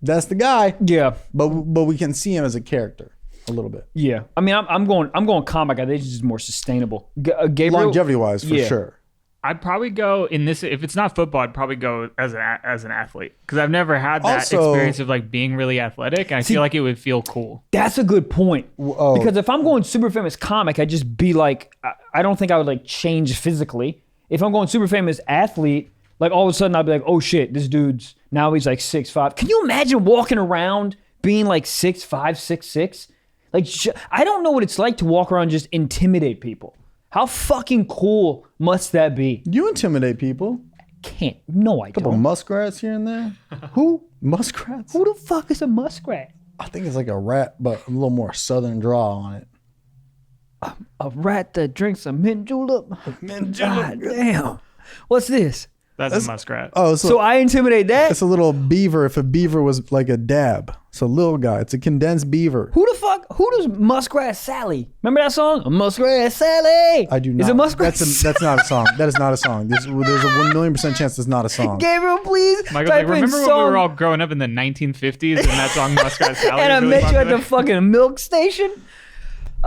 S1: that's the guy.
S2: Yeah.
S1: But we can see him as a character. A little bit.
S2: Yeah. I mean, I'm going comic. I think it's just more sustainable. Gabriel,
S1: longevity-wise, for sure.
S3: I'd probably go in this. If it's not football, I'd probably go as an athlete because I've never had that experience of like being really athletic, and I feel like it would feel cool.
S2: That's a good point. Because if I'm going super famous comic, I'd just be like, I don't think I would like change physically. If I'm going super famous athlete, like all of a sudden I'd be like, oh shit, this dude's now he's like 6'5". Can you imagine walking around being like 6'5", 6'6"? Like, I don't know what it's like to walk around and just intimidate people. How fucking cool must that be?
S1: You intimidate people.
S2: Can't. No, I
S1: Couple
S2: don't.
S1: muskrats here and there.
S2: Who?
S1: Muskrats?
S2: Who the fuck is a muskrat?
S1: I think it's like a rat, but a little more southern draw on it.
S2: A rat that drinks a mint julep?
S1: Mint julep.
S2: God damn. What's this?
S3: That's a muskrat.
S1: Oh,
S2: So I intimidate that?
S1: it's a little beaver if a beaver was like a dab. It's a little guy. It's a condensed beaver.
S2: Who does Muskrat Sally? Remember that song? Muskrat Sally.
S1: I do not.
S2: Is it Muskrat
S1: That's not a song. That is not a song. There's a 1,000,000% chance it's not a song.
S2: Gabriel, please.
S3: Michael's
S2: type
S3: like,
S2: in
S3: remember when
S2: song,
S3: we were all growing up in the 1950s and that song Muskrat Sally?
S2: and I
S3: was really
S2: met you at
S3: popular?
S2: the fucking milk station?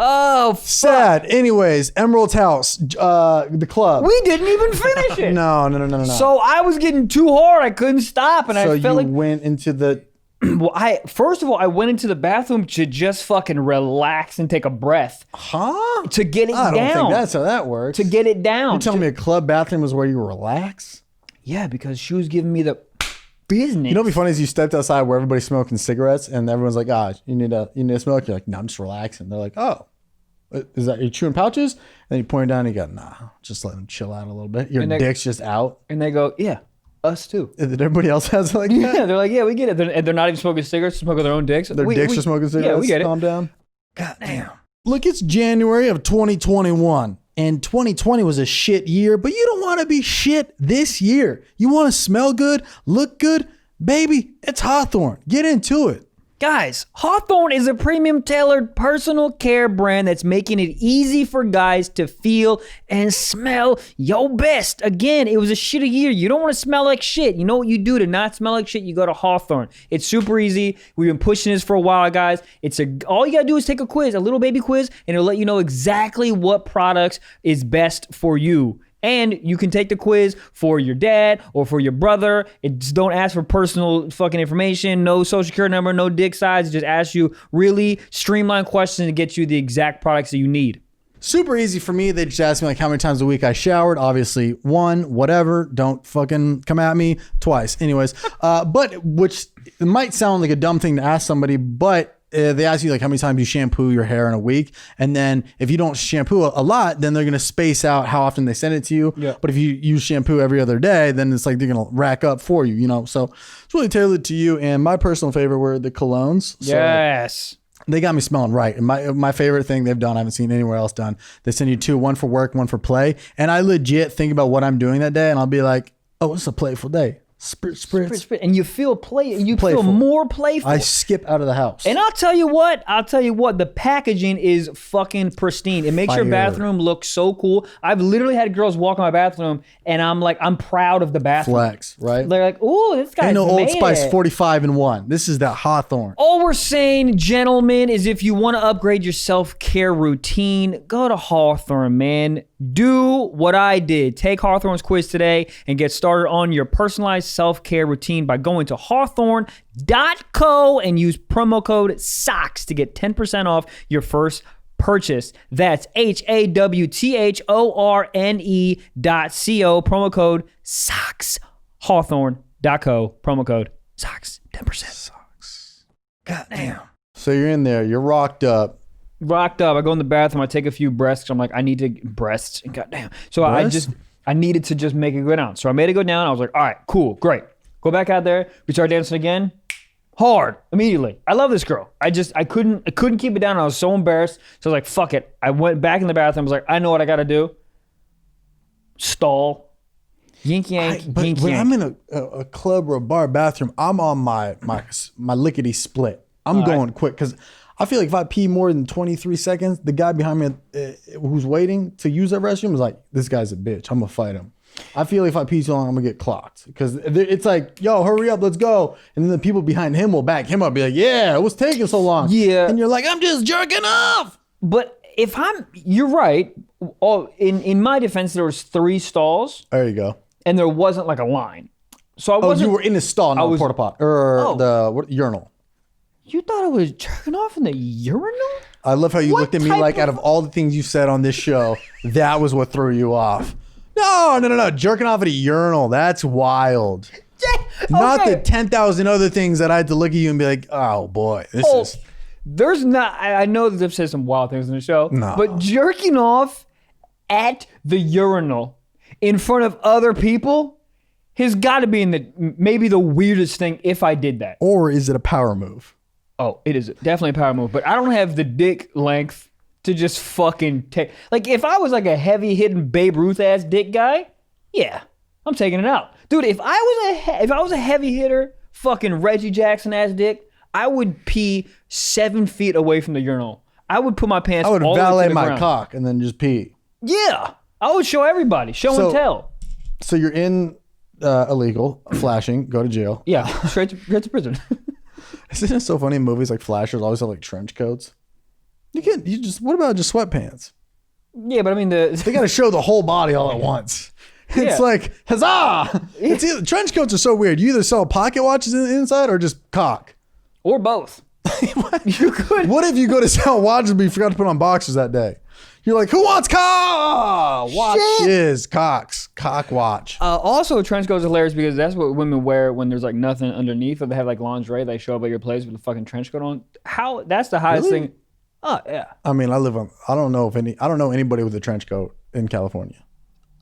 S2: Oh,
S1: Sad. Anyways, Emerald's house, the club.
S2: we didn't even finish it.
S1: No.
S2: So I was getting too hard. I couldn't stop, and
S1: So
S2: I felt
S1: you
S2: like.
S1: went into the.
S2: Well, first of all, I went into the bathroom to just fucking relax and take a breath
S1: Huh?
S2: to get it
S1: I don't
S2: down.
S1: think that's how that works.
S2: To get it down.
S1: You're telling me a club bathroom was where you relax?
S2: Yeah, because she was giving me the business.
S1: You know what'd be funny is you stepped outside where everybody's smoking cigarettes and everyone's like, you need a smoke? You're like, no, I'm just relaxing. They're like, oh, is that, are you chewing pouches? And then you point it down and you go, nah, just let them chill out a little bit. Your dick's just out.
S2: And they go, yeah, us too.
S1: And then everybody else has it like that?
S2: Yeah, they're like, yeah, we get it. And they're not even smoking cigarettes, smoking their own dicks.
S1: Their dicks are smoking cigarettes?
S2: Yeah, we get it.
S1: Calm down. God damn. Look, it's January of 2021. And 2020 was a shit year, but you don't want to be shit this year. You want to smell good, look good? Baby, it's Hawthorne. Get into it.
S2: Guys, Hawthorne is a premium tailored personal care brand that's making it easy for guys to feel and smell your best. Again, it was a shitty year. You don't want to smell like shit. You know what you do to not smell like shit? You go to Hawthorne. It's super easy. We've been pushing this for a while, guys. All you got to do is take a quiz, a little baby quiz, and it'll let you know exactly what products is best for you. And you can take the quiz for your dad or for your brother. Just don't ask for personal fucking information, no social security number, no dick size. It just asks you really streamlined questions to get you the exact products that you need.
S1: Super easy for me. They just ask me like how many times a week I showered. Obviously, 1, whatever. Don't fucking come at me. 2. Anyways, but which it might sound like a dumb thing to ask somebody, but they ask you like how many times you shampoo your hair in a week. And then if you don't shampoo a lot, then they're going to space out how often they send it to you.
S2: Yeah.
S1: But if you use shampoo every other day, then it's like they're going to rack up for you, you know? So it's really tailored to you. And my personal favorite were the colognes. So
S2: Yes.
S1: they got me smelling right. And my favorite thing they've done, I haven't seen anywhere else done. They send you 2, 1 for work, 1 for play. And I legit think about what I'm doing that day. And I'll be like, oh, it's a playful day. Spritz.
S2: And you feel feel
S1: Playful.
S2: more playful.
S1: I skip out of the house.
S2: And I'll tell you what, the packaging is fucking pristine. It makes your
S1: Fire.
S2: bathroom look so cool. I've literally had girls walk in my bathroom and I'm proud of the bathroom.
S1: Flex, right?
S2: They're like, ooh, this guy's
S1: Ain't no Old
S2: made
S1: Spice
S2: it.
S1: 45 in 1. This is that Hawthorne.
S2: All we're saying, gentlemen, is if you want to upgrade your self-care routine, go to Hawthorne, man. Do what I did. Take Hawthorne's quiz today and get started on your personalized self-care routine by going to hawthorne.co and use promo code SOCKS to get 10% off your first purchase. That's HAWTHORNE.co, promo code SOCKS. Hawthorne.co, promo code SOCKS, 10%. God damn.
S1: So you're in there. You're rocked up.
S2: Rocked up. I go in the bathroom. I take a few breaths. 'Cause I'm like, I need to breasts. Goddamn. So
S1: Breasts?
S2: I needed to just make it go down. So I made it go down. I was like, all right, cool, great. Go back out there. We start dancing again. Hard immediately. I love this girl. I couldn't keep it down. I was so embarrassed. So I was like, fuck it. I went back in the bathroom. I was like, I know what I got to do. Stall. Yink yank.
S1: But
S2: yink
S1: when
S2: yank.
S1: I'm in a club or a bar bathroom, I'm on my lickety split. I'm going quick because I feel like if I pee more than 23 seconds, the guy behind me who's waiting to use that restroom is like, this guy's a bitch. I'm going to fight him. I feel like if I pee too long, I'm going to get clocked. Because it's like, yo, hurry up, let's go. And then the people behind him will back him up, be like, yeah, it was taking so long.
S2: Yeah.
S1: And you're like, I'm just jerking off.
S2: But you're right. In my defense, there was 3 stalls
S1: There you go.
S2: and there wasn't like a line. So I wasn't.
S1: You were in the stall, not the porta pot. Or the urinal.
S2: You thought I was jerking off in the urinal?
S1: I love how you
S2: What
S1: looked at me
S2: type
S1: like
S2: of-
S1: out of all the things you said on this show, that was what threw you off. No. Jerking off at a urinal. That's wild. Not the 10,000 other things that I had to look at you and be like, oh boy, this is.
S2: There's not. I know that they've said some wild things in the show,
S1: No.
S2: but jerking off at the urinal in front of other people has got to be maybe the weirdest thing if I did that.
S1: Or is it a power move?
S2: Oh, it is definitely a power move, but I don't have the dick length to just fucking take. Like, if I was like a heavy hitting Babe Ruth ass dick guy, yeah, I'm taking it out, dude. If I was a heavy hitter, fucking Reggie Jackson ass dick, I would pee 7 feet away from the urinal. I would put my pants.
S1: I would
S2: all the way
S1: valet
S2: to the
S1: my
S2: ground.
S1: cock and then just pee.
S2: Yeah, I would show everybody, show and tell.
S1: So you're in illegal, flashing, go to jail.
S2: Yeah, straight to prison.
S1: Isn't it so funny in movies like Flashers always have like trench coats? What about just sweatpants?
S2: Yeah, but I mean
S1: They got to show the whole body all at once. It's
S2: Yeah.
S1: like, huzzah! Trench coats are so weird. You either sell pocket watches in the inside or just cock.
S2: or both. You could.
S1: What if you go to sell watches but you forgot to put on boxers that day? You're like, who wants cock? Watches, cocks, cock watch.
S2: Also, trench coats are hilarious because that's what women wear when there's like nothing underneath, or they have like lingerie. They show up at your place with a fucking trench coat on. That's the highest
S1: Really?
S2: thing. Oh yeah.
S1: I mean, I don't know anybody with a trench coat in California.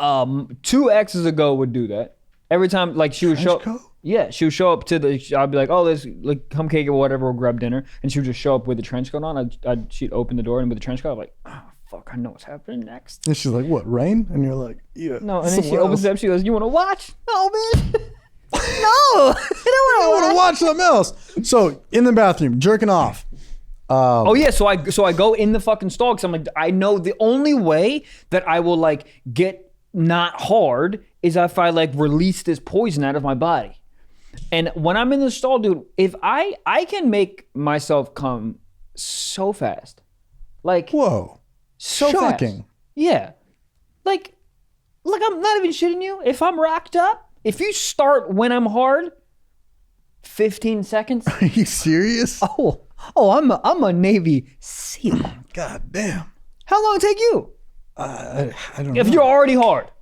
S2: 2 exes ago would do that. Every time, like she would show.
S1: Trench coat?
S2: Yeah, she would show up to I'd be like, oh, let's like come cake or whatever, we'll grab dinner, and she would just show up with the trench coat on. She'd open the door and with the trench coat, I'm like, oh fuck, I know what's happening next.
S1: And she's like, what, rain? And you're like, yeah.
S2: No, and then she
S1: somewhere
S2: opens it
S1: else.
S2: up. She goes, "You want to watch?" No, bitch. No, I
S1: I want to watch something else. So in the bathroom, jerking off.
S2: Oh yeah, so I go in the fucking stall because I'm like, I know the only way that I will like get not hard is if I like release this poison out of my body. And when I'm in the stall, dude, if I can make myself come so fast, like
S1: Whoa.
S2: so
S1: Shocking.
S2: fast. Yeah, like Look, I'm not even shitting you. If I'm rocked up, if you start when I'm hard, 15 seconds.
S1: Are you serious?
S2: Oh, I'm a Navy SEAL.
S1: God damn.
S2: How long take you?
S1: I don't know.
S2: If you're already hard.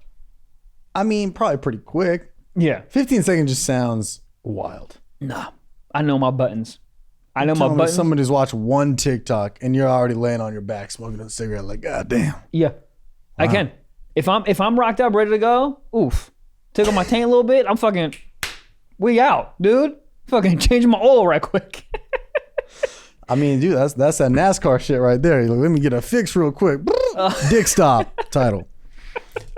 S1: I mean, probably pretty quick.
S2: Yeah.
S1: 15 seconds just sounds wild.
S2: No. I know my buttons. I know my
S1: Tell me
S2: buttons.
S1: someone who's watched one TikTok and you're already laying on your back smoking a cigarette like, God damn.
S2: Yeah. I can. If I'm rocked up, ready to go, oof. Tickle my taint a little bit, I'm fucking, we out, dude. Fucking changing my oil right quick.
S1: I mean, dude, that's that NASCAR shit right there. You're like, let me get a fix real quick. Dick stop title.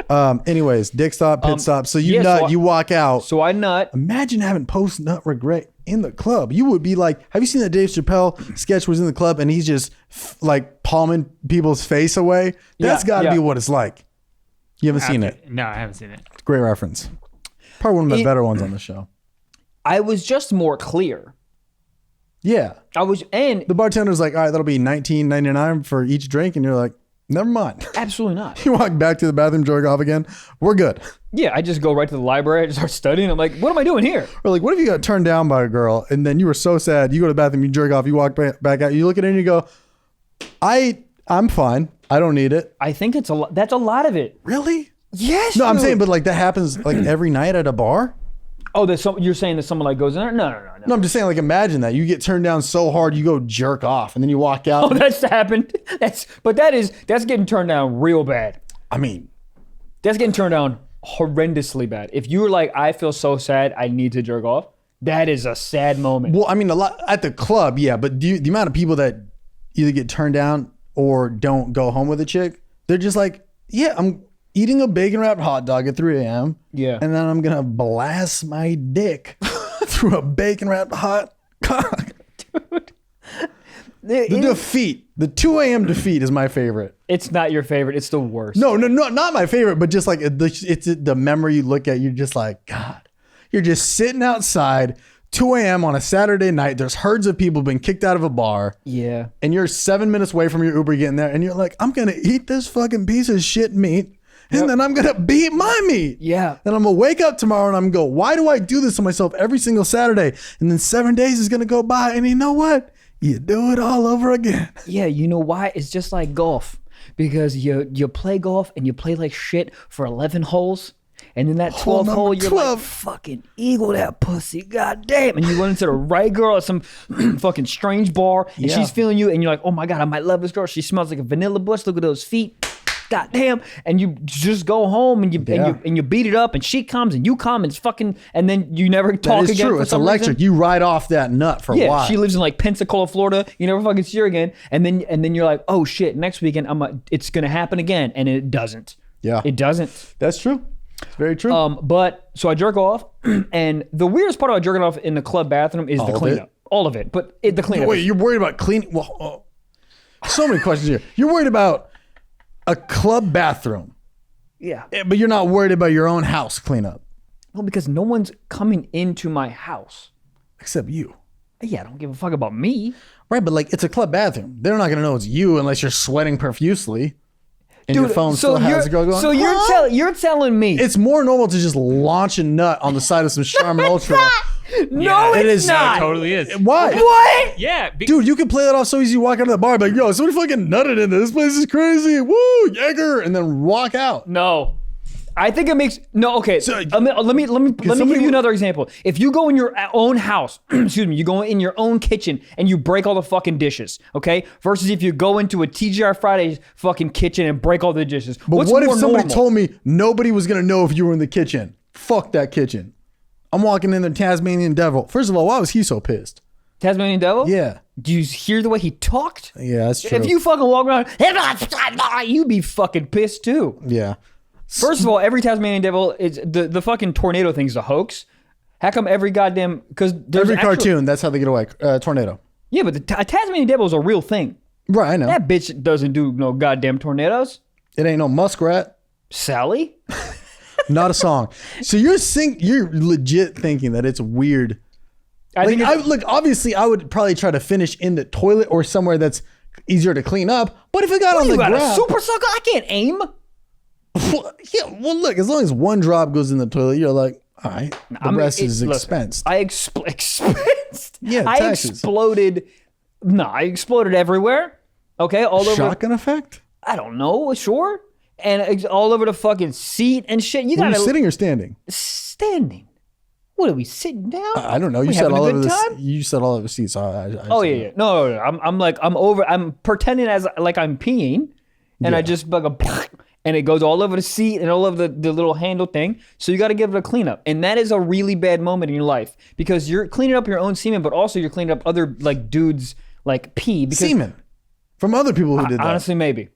S1: Anyways, dick stop, pit stop. So you nut, you walk out.
S2: So I nut.
S1: Imagine having post nut regret in the club. You would be like, have you seen that Dave Chappelle sketch was in the club and he's just like palming people's face away? That's got to be what it's like. You haven't seen it?
S3: No, I haven't seen it.
S1: Great reference. Probably one of the better ones on the show.
S2: I was just more clear.
S1: Yeah.
S2: And
S1: the bartender's like, all right, that'll be $19.99 for each drink. And you're like, never mind.
S2: Absolutely not.
S1: You walk back to the bathroom, jerk off again. We're good.
S2: Yeah, I just go right to the library. I just start studying. I'm like, what am I doing here?
S1: Or like, what if you got turned down by a girl and then you were so sad, you go to the bathroom, you jerk off, you walk back out, you look at her and you go, I'm fine. I don't need it.
S2: I think that's a lot of it.
S1: Really?
S2: Yes.
S1: No, I'm saying, but like that happens like every night at a bar?
S2: Oh, you're saying that someone like goes in there? No.
S1: No, I'm just saying, like, imagine that. You get turned down so hard, you go jerk off, and then you walk out.
S2: Oh, that's happened. That's getting turned down real bad.
S1: I mean,
S2: that's getting turned down horrendously bad. If you were like, I feel so sad, I need to jerk off, that is a sad moment.
S1: Well, I mean, a lot at the club, yeah, but the amount of people that either get turned down or don't go home with a chick, they're just like, yeah, I'm eating a bacon wrapped hot dog at 3 a.m.
S2: Yeah.
S1: And then I'm going to blast my dick through a bacon wrapped hot cock. Dude. The defeat. The 2 a.m. defeat is my favorite.
S2: It's not your favorite. It's the worst.
S1: No, not my favorite, but just like it's the memory you look at, you're just like, God, you're just sitting outside 2 a.m. on a Saturday night. There's herds of people been kicked out of a bar.
S2: Yeah.
S1: And you're 7 minutes away from your Uber getting there. And you're like, I'm going to eat this fucking piece of shit meat. And then I'm going to beat my meat.
S2: Yeah.
S1: Then I'm going to wake up tomorrow and I'm going to go, why do I do this to myself every single Saturday? And then 7 days is going to go by. And you know what? You do it all over again.
S2: Yeah. You know why? It's just like golf. Because you play golf and you play like shit for 11 holes. And then that 12th hole, you're 12. Like, fucking eagle that pussy. God damn. And you run into the right girl at some fucking strange bar. And she's feeling you. And you're like, oh my God, I might love this girl. She smells like a vanilla bush. Look at those feet. God damn. And you just go home and you beat it up and she comes and you come and it's fucking, and then you never talk again.
S1: That is true. It's electric.
S2: Reason.
S1: You ride off that nut for a while.
S2: She lives in like Pensacola, Florida. You never fucking see her again. And then you're like, oh shit, next weekend it's going to happen again. And it doesn't.
S1: Yeah.
S2: It doesn't.
S1: That's true. It's very true.
S2: But so I jerk off and the weirdest part about jerking off in the club bathroom is the cleanup. All of it. But the cleanup.
S1: Wait, you're worried about cleaning? Well, so many questions here. You're worried about a club bathroom.
S2: Yeah.
S1: But you're not worried about your own house cleanup.
S2: Well, because no one's coming into my house.
S1: Except you.
S2: Yeah, I don't give a fuck about me.
S1: Right, but like it's a club bathroom. They're not going to know it's you unless you're sweating profusely. And your phone still has a girl going,
S2: so you're telling me.
S1: It's more normal to just launch a nut on the side of some Charmin Ultra.
S2: No, it's not.
S3: It totally is.
S1: Why?
S2: What?
S3: Yeah.
S1: Dude, you can play that off so easy. You walk out of the bar, like, yo, somebody fucking nutted in there. This place is crazy. Woo, Jaeger. And then walk out.
S2: No. I think it makes okay.
S1: So,
S2: let me give you another example. If you go in your own house, excuse me, you go in your own kitchen and you break all the fucking dishes, okay? Versus if you go into a TGI Fridays fucking kitchen and break all the dishes.
S1: But
S2: What's
S1: what if
S2: more
S1: somebody
S2: normal?
S1: told me nobody was gonna know if you were in the kitchen? Fuck that kitchen. I'm walking in the Tasmanian devil. First of all, why was he so pissed?
S2: Tasmanian devil?
S1: Yeah.
S2: Do you hear the way he talked?
S1: Yeah, that's true.
S2: If you fucking walk around, you'd be fucking pissed too.
S1: Yeah.
S2: First of all, every Tasmanian devil is the fucking tornado thing's a hoax. How come every goddamn
S1: every cartoon that's how they get away? Tornado.
S2: Yeah, but a Tasmanian devil is a real thing.
S1: Right, I know.
S2: That bitch doesn't do no goddamn tornadoes.
S1: It ain't no muskrat.
S2: Sally?
S1: Not a song. So you're legit thinking that it's weird. Obviously, I would probably try to finish in the toilet or somewhere that's easier to clean up. But if it got on the ground,
S2: a super sucker? I can't aim.
S1: Yeah, well, look, as long as one drop goes in the toilet, you're like, all right, the rest is expensed.
S2: Expensed?
S1: Yeah,
S2: I
S1: taxes.
S2: exploded. No, I exploded everywhere. Okay, all over.
S1: Shotgun effect?
S2: I don't know, sure. And all over the fucking seat and shit. You
S1: Were
S2: gotta
S1: you sitting or standing?
S2: standing. What are we sitting down?
S1: I don't know. You
S2: We
S1: said
S2: having a
S1: all
S2: good
S1: over the.
S2: time?
S1: You said all over the seats. So
S2: Oh yeah. No. I'm pretending as like I'm peeing, and I just like and it goes all over the seat and all over the little handle thing. So you got to give it a cleanup, and that is a really bad moment in your life because you're cleaning up your own semen, but also you're cleaning up other like dudes like pee because
S1: semen from other people who did that.
S2: honestly maybe.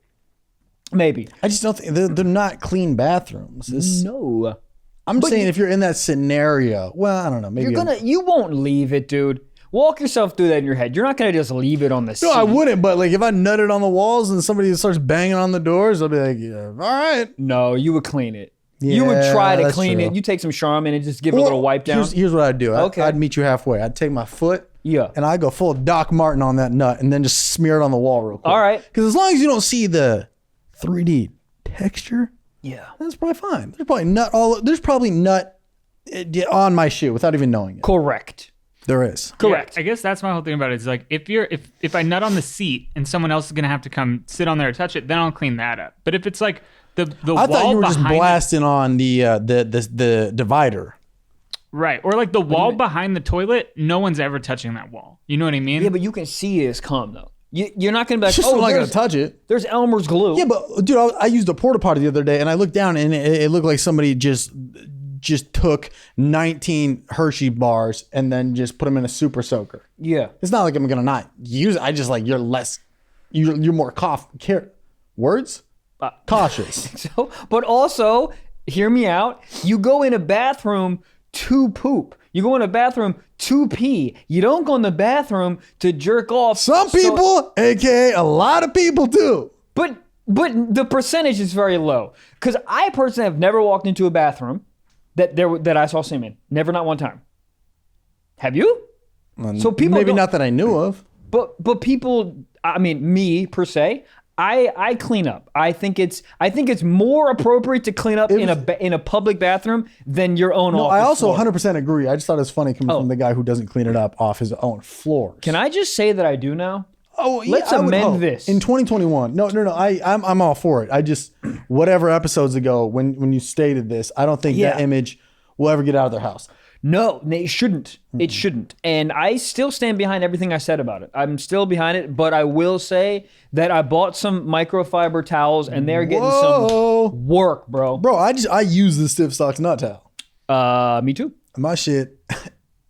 S1: I just don't think they're not clean bathrooms.
S2: No.
S1: I'm saying if you're in that scenario, well, I don't know. Maybe
S2: You won't leave it, dude. Walk yourself through that in your head. You're not gonna just leave it on the seat.
S1: No, I wouldn't. But like, if I nutted on the walls and somebody starts banging on the doors, I'll be like, yeah, all right.
S2: No, you would clean it. You would try to clean it. You take some Charmin and just give it a little wipe down.
S1: Here's what I'd do.
S2: Okay.
S1: I'd meet you halfway. I'd take my foot.
S2: Yeah.
S1: And I'd go full Doc Martin on that nut and then just smear it on the wall real quick.
S2: All right.
S1: Because as long as you don't see the 3D texture,
S2: Yeah.
S1: that's probably fine. There's probably nut on my shoe without even knowing it.
S2: Correct.
S1: There is.
S2: Correct.
S3: Yeah, I guess that's my whole thing about it. Is like if I nut on the seat and someone else is gonna have to come sit on there and touch it, then I'll clean that up. But if it's like the
S1: I
S3: wall
S1: thought you were just
S3: behind
S1: blasting on the divider.
S3: right, or like the wall behind the toilet, no one's ever touching that wall. You know what I mean?
S2: Yeah, but you can see his cum though. You're not gonna be like,
S1: Just not gonna touch it.
S2: There's Elmer's glue.
S1: Yeah, but dude, I used a porta potty the other day, and I looked down, and it looked like somebody just took 19 Hershey bars and then just put them in a super soaker.
S2: Yeah.
S1: It's not like I'm gonna not use it. I just like you're more cautious.
S2: So, but also, hear me out. You go in a bathroom to poop. You go in a bathroom to pee. You don't go in the bathroom to jerk off.
S1: Some people, aka a lot of people, do.
S2: But the percentage is very low. Because I personally have never walked into a bathroom that I saw semen. Never, not one time. Have you? So people
S1: maybe
S2: don't-
S1: not that I knew of.
S2: But people, I mean, me per se, I clean up. I think it's more appropriate to clean up in a public bathroom than your own office
S1: I also
S2: floor.
S1: 100% agree. I just thought it was funny coming from the guy who doesn't clean it up off his own floors.
S2: Can I just say that I do now?
S1: Oh, yeah,
S2: Let's
S1: I would
S2: amend
S1: hope.
S2: this.
S1: In 2021. No. I'm all for it. I just, whatever episodes ago when you stated this, I don't think that image will ever get out of their house.
S2: No, it shouldn't. It shouldn't. And I still stand behind everything I said about it. I'm still behind it, but I will say that I bought some microfiber towels and they're getting some work, bro.
S1: Bro, I use the Stiff Socks nut towel.
S2: Me too.
S1: My shit,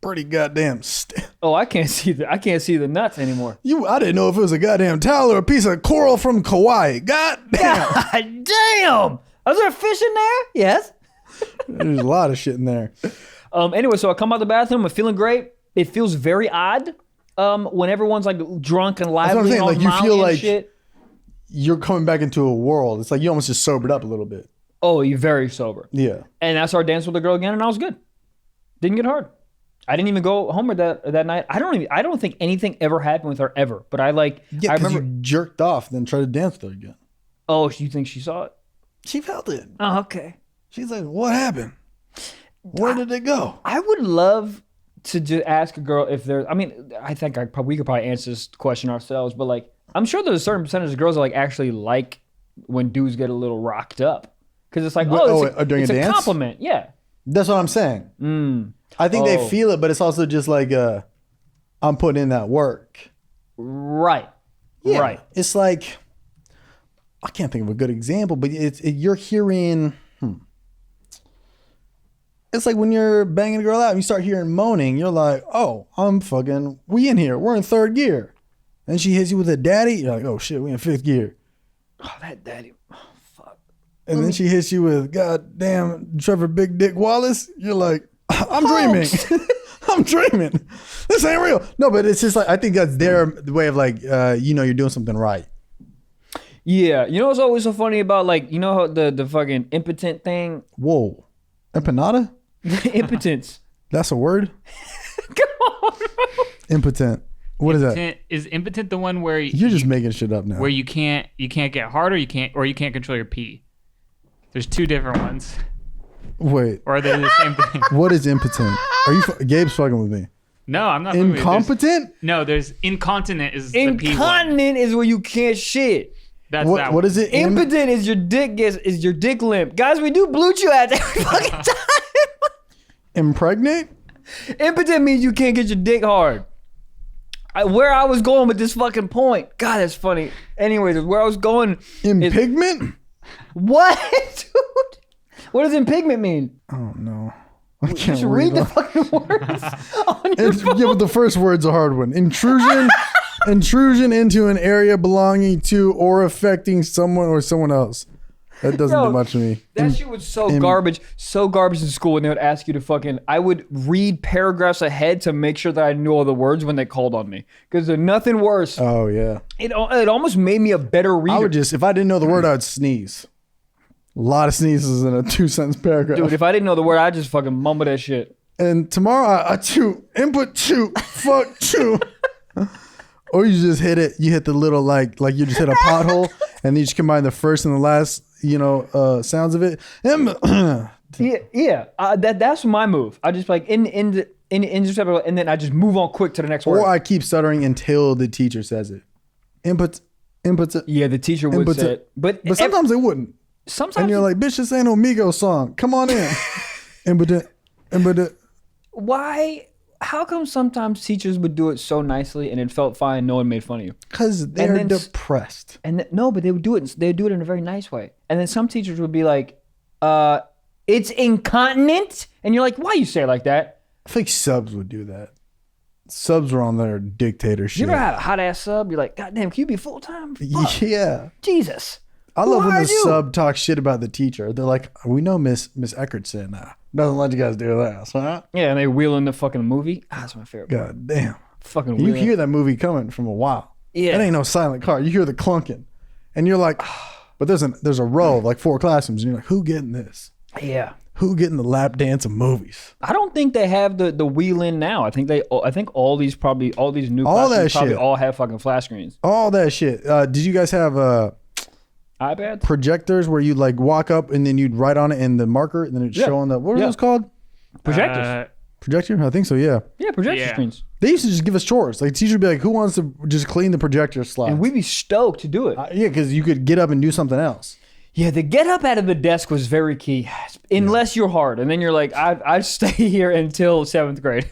S1: pretty goddamn stiff.
S2: Oh, I can't see the nuts anymore.
S1: I didn't know if it was a goddamn towel or a piece of coral from Kauai. God damn.
S2: God damn! Was there a fish in there? Yes.
S1: There's a lot of shit in there.
S2: Anyway, so I come out the bathroom. I'm feeling great. It feels very odd when everyone's like drunk and lively.
S1: That's what I'm saying.
S2: And
S1: Like, you
S2: Molly
S1: feel
S2: and
S1: like
S2: shit.
S1: you're coming back into a world. It's like you almost just sobered up a little bit.
S2: Oh, you're very sober.
S1: Yeah.
S2: And I started dancing with the girl again, and I was good. Didn't get hard. I didn't even go home with that night. I don't think anything ever happened with her ever. But I
S1: because you jerked off, then tried to dance with her again.
S2: Oh, you think she saw it?
S1: She felt it.
S2: Oh, okay.
S1: She's like, what happened? Where did it go?
S2: I would love to just ask a girl if there's. I mean, I think we could probably answer this question ourselves, but like, I'm sure there's a certain percentage of girls that like actually like when dudes get a little rocked up because it's like,
S1: during
S2: it's
S1: a
S2: a
S1: dance?
S2: compliment, yeah.
S1: That's what I'm saying. I think they feel it, but it's also just like, I'm putting in that work.
S2: Right.
S1: Yeah.
S2: Right.
S1: It's like, I can't think of a good example, but you're hearing. It's like when you're banging a girl out and you start hearing moaning, you're like, oh, we in here. We're in third gear. And she hits you with a daddy. You're like, oh shit, we in fifth gear.
S2: Oh, that daddy. Oh, fuck.
S1: And then she hits you with goddamn Trevor Big Dick Wallace. You're like, I'm dreaming. I'm dreaming. This ain't real. No, but it's just like, I think that's their way of like, you're doing something right.
S2: Yeah. You know what's always so funny about like, you know how the fucking impotent thing?
S1: Whoa. Empanada?
S2: Impotence.
S1: That's a word?
S2: Come on, bro.
S1: Impotent. What is that?
S3: Is impotent the one where
S1: You're just making shit up now.
S3: where you can't get hard or you can't control your pee? There's two different ones.
S1: Wait.
S3: Or are they the same thing?
S1: What is impotent? Are you? Gabe's fucking with me.
S3: No, I'm not.
S1: Incompetent?
S3: There's incontinent is the P one.
S2: Incontinent is where you can't shit.
S3: That's
S1: What?
S3: that
S1: What
S3: one.
S1: is it?
S2: Impotent is your dick limp. Guys, we do blue chew ads every fucking time.
S1: Impregnate?
S2: Impotent means you can't get your dick hard. Where I was going with this fucking point. God, that's funny. Anyways, where I was going.
S1: Impigment?
S2: What? Dude? What does impigment mean?
S1: Oh no. I
S2: You
S1: can't
S2: should read the
S1: them.
S2: fucking words on your phone.
S1: Yeah, but the first word's a hard one. Intrusion into an area belonging to or affecting someone or someone else. That doesn't do much to me.
S2: That shit was so garbage in school when they would ask you to fucking. I would read paragraphs ahead to make sure that I knew all the words when they called on me. Because there's nothing worse.
S1: Oh yeah.
S2: It almost made me a better reader.
S1: I would just, if I didn't know the word, I would sneeze. A lot of sneezes in a 2-sentence paragraph.
S2: Dude, if I didn't know the word, I'd just fucking mumble that shit.
S1: And tomorrow I chew, input chew, fuck chew. Or you just hit it. You hit the little like you just hit a pothole, and then you just combine the first and the last, sounds of it.
S2: Yeah. That's my move. I just like in the and then I just move on quick to the next word.
S1: Or I keep stuttering until the teacher says it. Input.
S2: Yeah, the teacher would say it, but
S1: sometimes they wouldn't.
S2: Sometimes
S1: And you're like, bitch, this ain't no Migos song. Come on in. Input.
S2: Why? How come sometimes teachers would do it so nicely and it felt fine, no one made fun of you?
S1: Because they're depressed.
S2: No, but they would do it. They would do it in a very nice way. And then some teachers would be like, "It's incontinent," and you're like, "Why you say it like that?"
S1: I think subs would do that. Subs were on their dictatorship.
S2: You ever had a hot ass sub? You're like, "God damn, can you be full time?"
S1: Yeah.
S2: Jesus.
S1: I love when the
S2: you?
S1: sub talks shit about the teacher. They're like, "We know Miss Eckertson doesn't let you guys do this, huh?"
S2: Yeah, and they wheel in the fucking movie. That's my favorite part.
S1: God damn.
S2: Fucking
S1: You
S2: wheel.
S1: hear that movie coming from a while.
S2: Yeah.
S1: It ain't no silent car. You hear the clunking. And you're like, but there's a row of like 4 classrooms, and you're like, who getting this?
S2: Yeah.
S1: Who getting the lap dance of movies?
S2: I don't think they have the wheel in now. I think all these new
S1: All that
S2: classrooms probably
S1: shit.
S2: all have fucking flash screens.
S1: All that shit. Did you guys have
S2: iPads?
S1: projectors where you'd like walk up and then you'd write on it in the marker and then it'd show on the, what are those called?
S2: Projectors.
S1: Projector? I think so, yeah.
S2: Yeah, projector
S3: Yeah.
S2: screens.
S1: They used to just give us chores. Like the teacher would be like, who wants to just clean the projector slot?
S2: And we'd be stoked to do it.
S1: Yeah, because you could get up and do something else.
S2: Yeah, the get up out of the desk was very key. Unless you're hard. And then you're like, I'd stay here until 7th grade.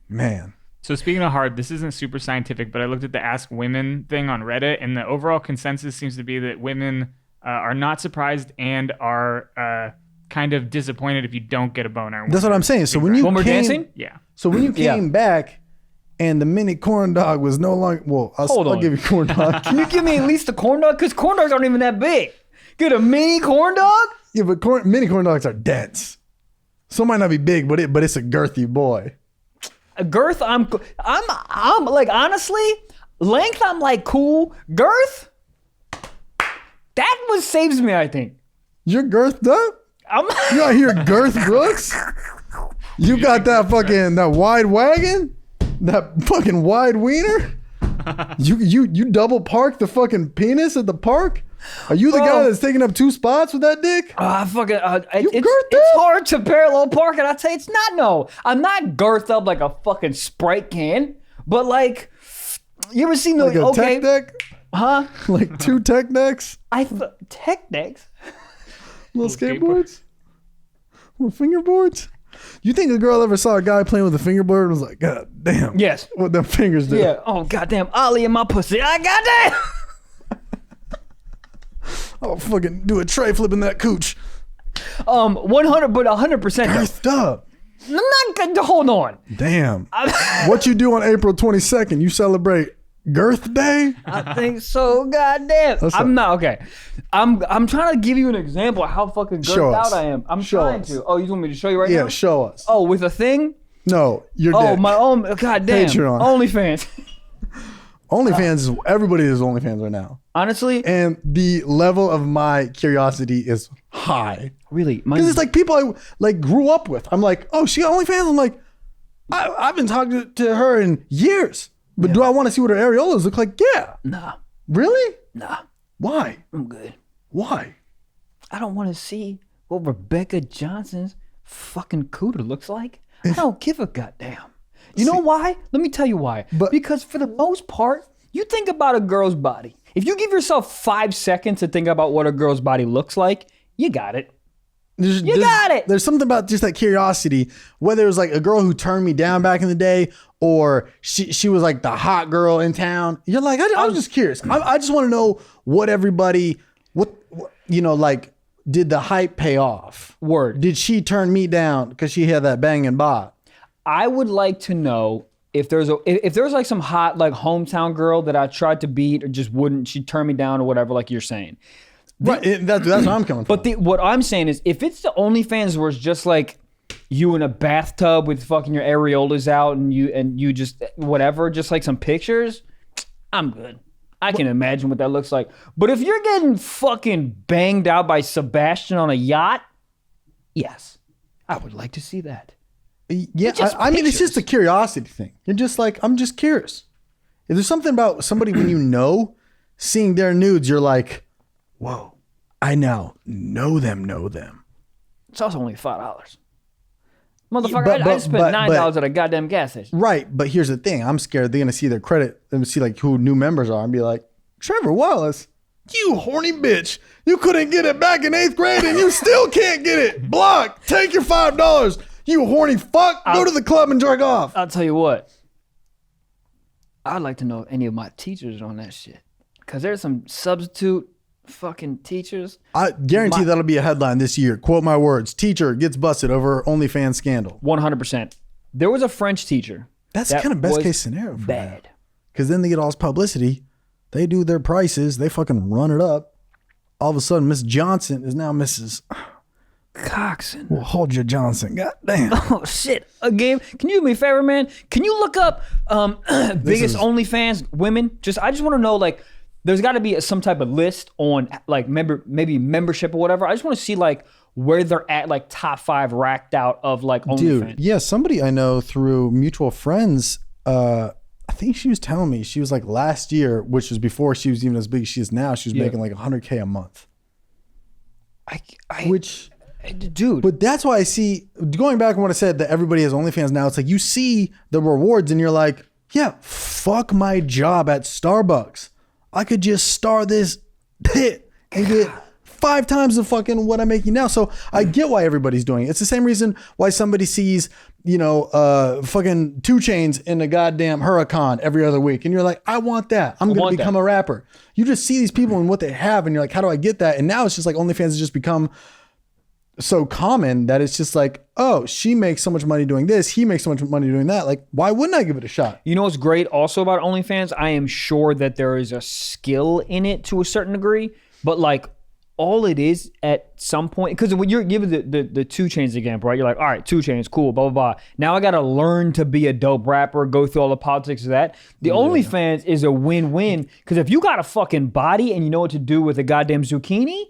S1: Man.
S3: So speaking of hard, this isn't super scientific, but I looked at the Ask Women thing on Reddit, and the overall consensus seems to be that women are not surprised and are kind of disappointed if you don't get a boner.
S1: That's what I'm saying. So when you
S2: When we're
S1: came,
S2: dancing?
S3: Yeah.
S1: So when you came back and the mini corn dog was no longer, well,
S2: Hold
S1: I'll
S2: on.
S1: give you corn dog.
S2: Can you give me at least a corn dog? Because corn dogs aren't even that big. Get a mini corn dog?
S1: Yeah, but mini corn dogs are dense. So it might not be big, but it's a girthy boy.
S2: A girth, I'm like, honestly, length, I'm like, cool. Girth, that was saves me, I think.
S1: You're girthed up?
S2: I'm
S1: You out here girth Brooks? You got that wide wagon? That fucking wide wiener? You double park the fucking penis at the park? Are you the guy that's taking up 2 spots with that dick?
S2: it's hard to parallel park, and I tell you, it's not. No, I'm not girthed up like a fuking Sprite can, but like, you ever seen the
S1: Like a tech deck?
S2: Huh?
S1: Like 2 tech decks?
S2: Tech decks.
S1: Little skateboards? Little fingerboards? You think a girl ever saw a guy playing with a fingerboard and was like, God damn.
S2: Yes.
S1: What them fingers do?
S2: Yeah. Oh goddamn, Ollie in my pussy. I goddamn.
S1: I'll fucking do a tray flip in that cooch.
S2: 100%.
S1: Girthed up.
S2: I'm not gonna hold on.
S1: Damn. What you do on April 22nd? You celebrate Girth Day?
S2: I think so. Goddamn. I'm not okay. I'm trying to give you an example of how fucking girthed out I am. I'm trying to. Oh, you want me to show you right now?
S1: Yeah, show us.
S2: Oh, with a thing?
S1: No, your
S2: Oh,
S1: dick.
S2: my own. Goddamn.
S1: Patreon.
S2: OnlyFans.
S1: OnlyFans is everybody is OnlyFans right now,
S2: Honestly,
S1: and the level of my curiosity is high
S2: really,
S1: because it's like people I like grew up with. I'm like, oh, she got OnlyFans. I'm like, I've been talking to her in years, but do I want to see what her areolas look like? Yeah.
S2: Nah.
S1: Really?
S2: Nah.
S1: Why?
S2: I'm good.
S1: Why?
S2: I don't want to see what Rebecca Johnson's fucking cooter looks like. I don't give a goddamn. You know why? Let me tell you why. Because for the most part, you think about a girl's body. If you give yourself 5 seconds to think about what a girl's body looks like, you got it. You got it.
S1: There's something about just that curiosity, whether it was like a girl who turned me down back in the day, or she was like the hot girl in town. You're like, I was just curious. I just want to know what everybody, like, did the hype pay off?
S2: Word.
S1: Did she turn me down because she had that banging bot?
S2: I would like to know if there's like some hot like hometown girl that I tried to beat or just wouldn't, she turned me down or whatever, like you're saying.
S1: Right, that's where I'm coming from.
S2: But what I'm saying is, if it's the OnlyFans where it's just like you in a bathtub with fucking your areolas out and you just whatever, just like some pictures, I'm good. I can imagine what that looks like. But if you're getting fucking banged out by Sebastian on a yacht, yes, I would like to see that.
S1: Yeah, I mean, it's just a curiosity thing. You're just like, I'm just curious. If there's something about somebody when you know, seeing their nudes, you're like, whoa, I now know them.
S2: It's also only $5. Motherfucker, I spent $9 at a goddamn gas station.
S1: Right, but here's the thing. I'm scared they're going to see their credit and see like who new members are and be like, Trevor Wallace, you horny bitch. You couldn't get it back in 8th grade and you still can't get it. Block. Take your $5. You horny fuck. Go to the club and jerk off.
S2: I'll tell you what. I'd like to know if any of my teachers are on that shit. Because there's some substitute fucking teachers.
S1: I guarantee that'll be a headline this year. Quote my words. Teacher gets busted over OnlyFans scandal.
S2: 100%. There was a French teacher.
S1: That's kind of best case scenario for
S2: bad.
S1: Because then they get all this publicity. They do their prices. They fucking run it up. All of a sudden, Miss Johnson is now Mrs.
S2: Coxon.
S1: Well, hold your Johnson. God damn.
S2: Oh, shit. Gabe, can you do me a favor, man? Can you look up biggest OnlyFans women? I just want to know, like, there's got to be some type of list on, like, maybe membership or whatever. I just want to see, like, where they're at, like, top 5 racked out of, like, OnlyFans.
S1: Dude, yeah, somebody I know through mutual friends, I think she was telling me, she was like last year, which was before she was even as big as she is now, she was making like $100K a month. Dude. But that's why I see, going back on what I said, that everybody has OnlyFans now, it's like you see the rewards and you're like, yeah, fuck my job at Starbucks. I could just start this hit and get 5 times the fucking what I'm making now. So I get why everybody's doing it. It's the same reason why somebody sees, fucking 2 Chainz in a goddamn Huracan every other week. And you're like, I want that. I'm going to become a rapper. You just see these people and what they have and you're like, how do I get that? And now it's just like OnlyFans has just become so common that it's just like, oh, she makes so much money doing this. He makes so much money doing that. Like, why wouldn't I give it a shot?
S2: You know what's great also about OnlyFans? I am sure that there is a skill in it to a certain degree, but like all it is at some point, because when you're giving the 2 Chainz example, right? You're like, all right, 2 Chainz, cool, blah, blah, blah. Now I got to learn to be a dope rapper, go through all the politics of that. The OnlyFans is a win-win, because if you got a fucking body and you know what to do with a goddamn zucchini,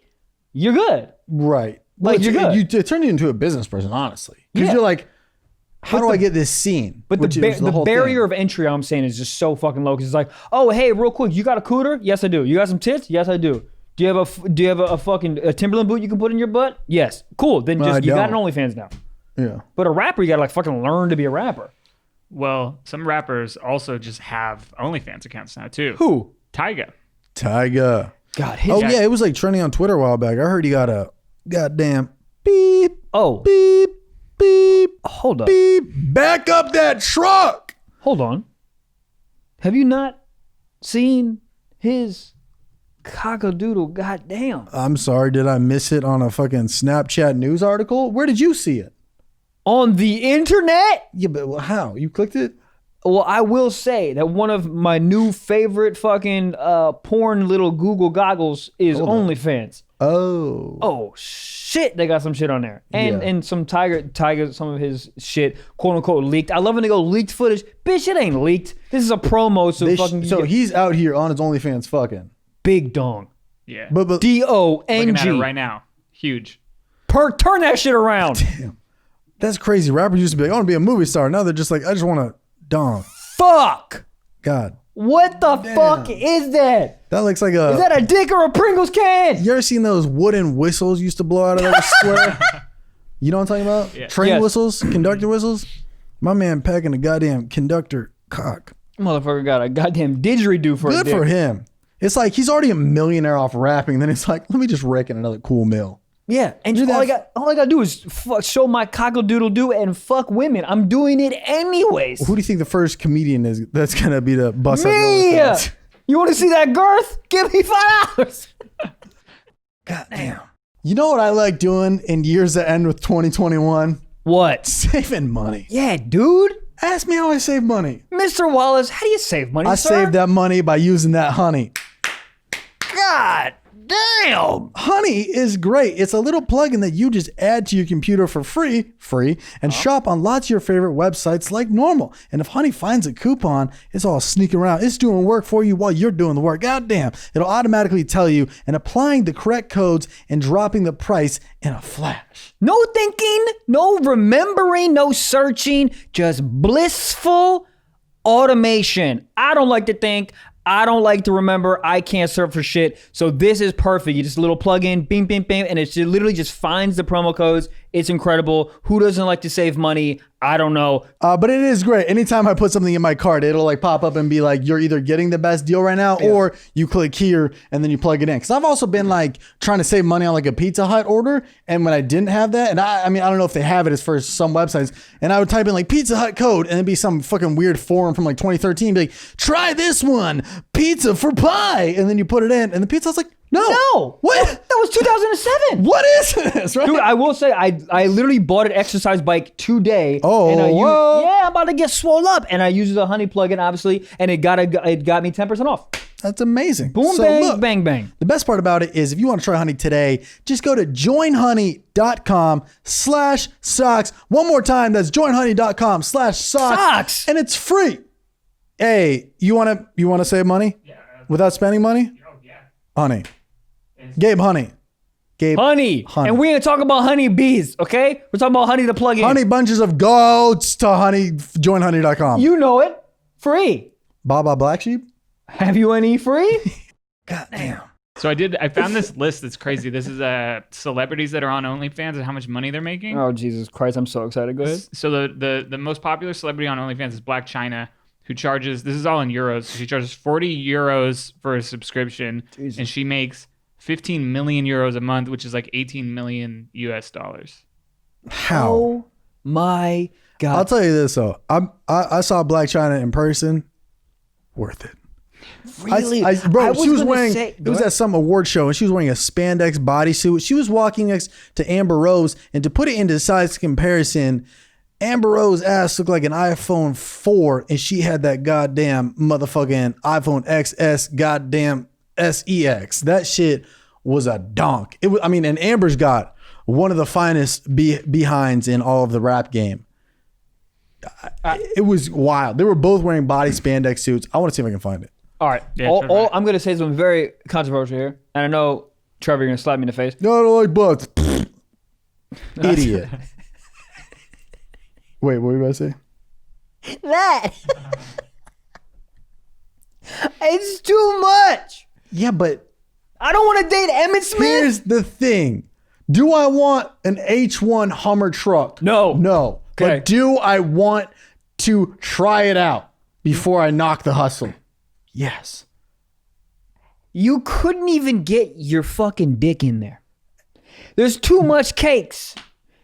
S2: you're good.
S1: Right.
S2: Like, you're good.
S1: It turned you into a business person, honestly. Because you're like, how do I get this scene?
S2: But the barrier of entry, I'm saying, is just so fucking low. Because it's like, oh, hey, real quick, you got a cooter? Yes, I do. You got some tits? Yes, I do. Do you have a fucking Timberland boot you can put in your butt? Yes. Cool. Then you got an OnlyFans now.
S1: Yeah.
S2: But a rapper, you got to like fucking learn to be a rapper.
S3: Well, some rappers also just have OnlyFans accounts now too.
S2: Who?
S3: Tyga.
S2: God,
S1: yeah, it was like trending on Twitter a while back. I heard he got a goddamn beep.
S2: Oh.
S1: Beep. Beep.
S2: Hold up.
S1: Beep. Back up that truck.
S2: Hold on. Have you not seen his cockadoodle? Goddamn.
S1: I'm sorry, did I miss it on a fucking Snapchat news article? Where did you see it?
S2: On the internet?
S1: Yeah, but how? You clicked it?
S2: Well, I will say that one of my new favorite fucking porn little Google goggles is OnlyFans. Oh shit, they got some shit on there. And some Tiger, some of his shit, quote unquote, leaked. I love when they go leaked footage. Bitch, it ain't leaked. This is a promo,
S1: so he's out here on his OnlyFans fucking.
S2: Big dong.
S3: Yeah.
S1: But
S2: DONG.
S3: Looking at it right now. Huge.
S2: Turn that shit around.
S1: Damn. That's crazy. Rappers used to be like, I want to be a movie star. Now they're just like, I just want to dong.
S2: Fuck.
S1: God
S2: What the fuck is that?
S1: That looks like
S2: Is that a dick or a Pringles can?
S1: You ever seen those wooden whistles used to blow out of that square? You know what I'm talking about?
S3: Yeah.
S1: Train
S2: Yes.
S1: whistles, conductor whistles. My man packing a goddamn conductor cock.
S2: Motherfucker got a goddamn didgeridoo for a
S1: Good
S2: dick.
S1: for him. It's like he's already a millionaire off rapping. Then it's like, let me just rake in another cool meal.
S2: Yeah, and
S1: You're
S2: all I gotta do is show my cockle-doodle-doo and fuck women. I'm doing it anyways.
S1: Who do you think the first comedian is that's gonna be the bust up your
S2: Me!
S1: OnlyFans?
S2: You want to see that girth? Give me $5.
S1: God damn. You know what I like doing in years that end with 2021?
S2: What?
S1: Saving money.
S2: Yeah, dude.
S1: Ask me how I save money.
S2: Mr. Wallace, how do you save money,
S1: I
S2: sir?
S1: saved that money by using that honey.
S2: God damn.
S1: Honey is great. It's a little plugin that you just add to your computer for free, and shop on lots of your favorite websites like normal. And if Honey finds a coupon, it's all sneaking around. It's doing work for you while you're doing the work. God damn. It'll automatically tell you and applying the correct codes and dropping the price in a flash.
S2: No thinking, no remembering, no searching, just blissful automation. I don't like to think. I don't like to remember. I can't search for shit. So this is perfect. You just a little plug in, bing, bing, bing, and it literally just finds the promo codes. It's incredible. Who doesn't like to save money? I don't know.
S1: But it is great. Anytime I put something in my cart, it'll like pop up and be like, you're either getting the best deal right now or you click here and then you plug it in. Cause I've also been like trying to save money on like a Pizza Hut order. And when I didn't have that, and I mean, I don't know if they have it as for some websites, and I would type in like Pizza Hut code and it'd be some fucking weird forum from like 2013. Be like, try this one, pizza for pie. And then you put it in and the Pizza Hut's like, no. What?
S2: That was 2007.
S1: What is this? Right?
S2: Dude, I will say, I literally bought an exercise bike today.
S1: Oh,
S2: and
S1: what?
S2: yeah, I'm about to get swole up. And I used the Honey plugin, obviously, and it got me 10% off.
S1: That's amazing.
S2: Boom,
S1: So
S2: bang,
S1: look,
S2: bang, bang.
S1: The best part about it is if you want to try Honey today, just go to joinhoney.com/socks. One more time, that's joinhoney.com/socks.
S2: Socks.
S1: And it's free. Hey, you want to save money?
S3: Yeah.
S1: Without spending money?
S3: Oh, yeah.
S1: Honey. Gabe Honey. Gabe
S2: Honey. And we ain't talking about honey bees, okay? We're talking about honey to plug in.
S1: Honey bunches of goats to honey, joinhoney.com.
S2: You know it. Free.
S1: Baba Black Sheep?
S2: Have you any free?
S1: God damn.
S3: So I found this list that's crazy. This is celebrities that are on OnlyFans and how much money they're making.
S2: Oh, Jesus Christ. I'm so excited. Go ahead.
S3: So the most popular celebrity on OnlyFans is Black China, who charges, this is all in euros, so she charges 40 euros for a subscription, and she makes 15 million euros a month, which is like 18 million US dollars.
S1: How?
S2: Oh my God.
S1: I'll tell you this though. I saw Black China in person. Worth it.
S2: Really?
S1: Bro, she was
S2: gonna
S1: wearing,
S2: say-
S1: it was at some award show and she was wearing a spandex bodysuit. She was walking next to Amber Rose, and to put it into size comparison, Amber Rose's ass looked like an iPhone 4 and she had that goddamn motherfucking iPhone XS goddamn SEX. That shit was a donk. It was, I mean, and Amber's got one of the finest behinds in all of the rap game. It was wild. They were both wearing body spandex suits. I want to see if I can find it.
S2: All right.
S3: Yeah, Trevor.
S2: I'm going to say something very controversial here. And I know, Trevor, you're going to slap me in the face.
S1: No, I don't like butts. Idiot. Wait, what were you about to say?
S2: That. It's too much.
S1: Yeah, but
S2: I don't want to date Emmett Smith.
S1: here's the thing. Do I want an H1 Hummer truck?
S2: No.
S1: No.
S2: Okay.
S1: But do I want to try it out before I knock the hustle? Yes.
S2: You couldn't even get your fucking dick in there. There's too much cakes.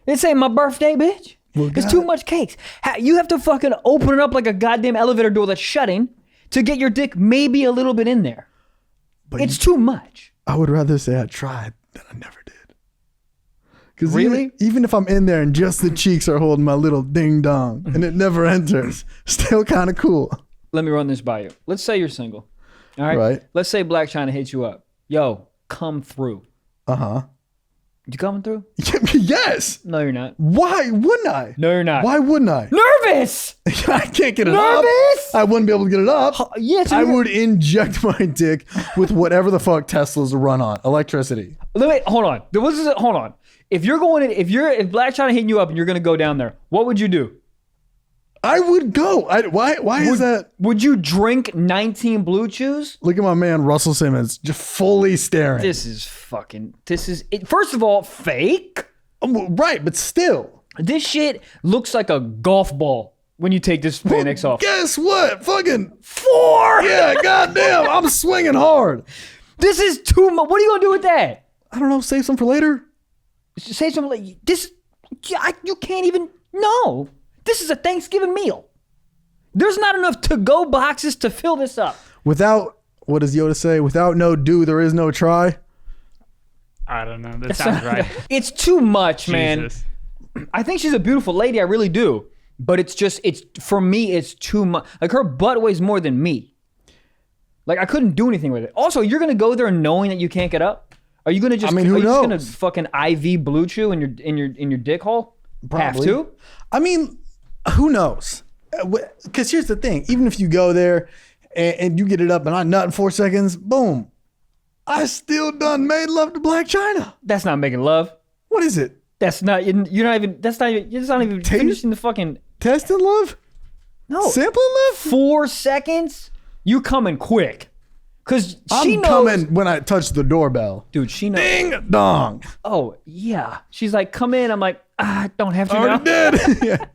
S2: This ain't my birthday, bitch. There's too much cakes. You have to fucking open it up like a goddamn elevator door that's shutting to get your dick maybe a little bit in there.
S1: But
S2: It's too much.
S1: I would rather say I tried than I never did. Because
S2: Really?
S1: even if I'm in there and just the cheeks are holding my little ding dong and it never enters, still kind of cool.
S2: Let me run this by you. Let's say you're single. All right?
S1: Right.
S2: Let's say Black China hits you up. Yo, come through.
S1: Uh-huh.
S2: You coming through?
S1: Yes.
S2: No, you're not.
S1: Why wouldn't I?
S2: No, you're not.
S1: Why wouldn't I?
S2: Nervous!
S1: I can't get it
S2: Nervous?
S1: up. I wouldn't be able to get it up.
S2: Yes,
S1: I
S2: you're-
S1: would inject my dick with whatever the fuck Teslas run on. Electricity.
S2: Hold on. Hold on. If you're going in, if Black China hitting you up and you're gonna go down there, what would you do?
S1: I would go. Why is that?
S2: Would you drink 19 Blue Chews?
S1: Look at my man Russell Simmons just fully staring.
S2: This is it. First of all, fake.
S1: Right, but still.
S2: This shit looks like a golf ball when you take this spandex off.
S1: Guess what? Fucking
S2: 4.
S1: yeah, goddamn. I'm swinging hard.
S2: This is too much. What are you gonna do with that?
S1: I don't know. Save some for later.
S2: Say something like this. You can't even. No. This is a Thanksgiving meal. There's not enough to-go boxes to fill this up.
S1: Without, what does Yoda say? Without no do, there is no try.
S3: I don't know. That sounds right.
S2: It's too much, man.
S3: Jesus.
S2: I think she's a beautiful lady. I really do. But for me, it's too much. Like, her butt weighs more than me. Like, I couldn't do anything with it. Also, you're going to go there knowing that you can't get up? Are you going to just,
S1: who knows?
S2: Just going to fucking IV Blue Chew in your dick hole?
S1: Probably.
S2: Have to?
S1: I mean, who knows? Because here's the thing. Even if you go there and you get it up and I nut in 4 seconds, boom. I still done made love to Black China.
S2: That's not making love.
S1: What is it?
S2: That's not even finishing the fucking...
S1: Testing love?
S2: No.
S1: Sampling love?
S2: 4 seconds? You coming quick. Because she
S1: I'm
S2: knows...
S1: coming when I touch the doorbell.
S2: Dude, she knows...
S1: Ding dong.
S2: Oh, yeah. She's like, come in. I'm like, I don't have to now.
S1: Already did. Yeah.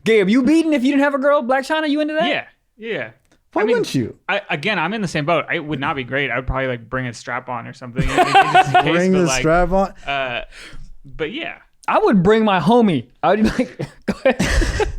S2: Gabe, you beating if you didn't have a girl? Black China, you into that?
S3: Yeah.
S1: Why wouldn't you?
S3: I'm in the same boat. It would not be great. I would probably like bring a strap on or something.
S1: Bring the strap on.
S3: But yeah.
S2: I would bring my homie. I would be like, go ahead.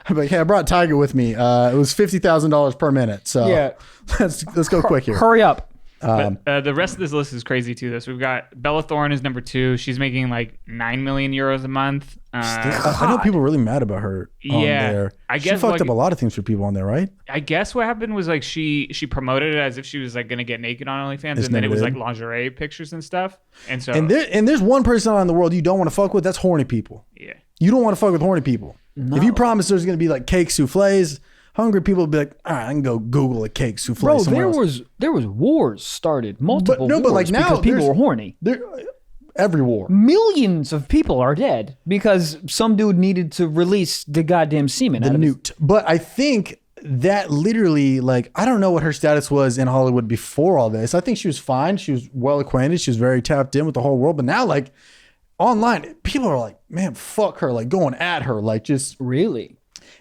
S1: I'm like, hey, I brought Tiger with me. It was $50,000 per minute. So
S2: Yeah.
S1: let's go quick here.
S2: Hurry up.
S3: The rest of this list is crazy too. So we've got Bella Thorne is number 2. She's making like 9 million euros a month.
S1: I know people are really mad about her on there.
S3: I guess
S1: she fucked
S3: like,
S1: up a lot of things for people on there, right?
S3: I guess what happened was like she promoted it as if she was like gonna get naked on OnlyFans,
S1: It's
S3: and then it was
S1: never
S3: like lingerie pictures and stuff. And so
S1: And there's one person in the world you don't want to fuck with. That's horny people.
S3: yeah.
S1: You don't want to fuck with horny people.
S2: No.
S1: If you promise there's going to be like cake souffles, hungry people will be like, all right, I can go Google a cake souffle
S2: Bro,
S1: somewhere else.
S2: there was wars started. Multiple
S1: But
S2: wars
S1: like now,
S2: because people were horny.
S1: Every war.
S2: Millions of people are dead because some dude needed to release the goddamn semen.
S1: The newt. But I think that literally, like, I don't know what her status was in Hollywood before all this. I think she was fine. She was well acquainted. She was very tapped in with the whole world. But now, like, online, people are like, man, fuck her. Like, going at her. Like, just.
S2: Really?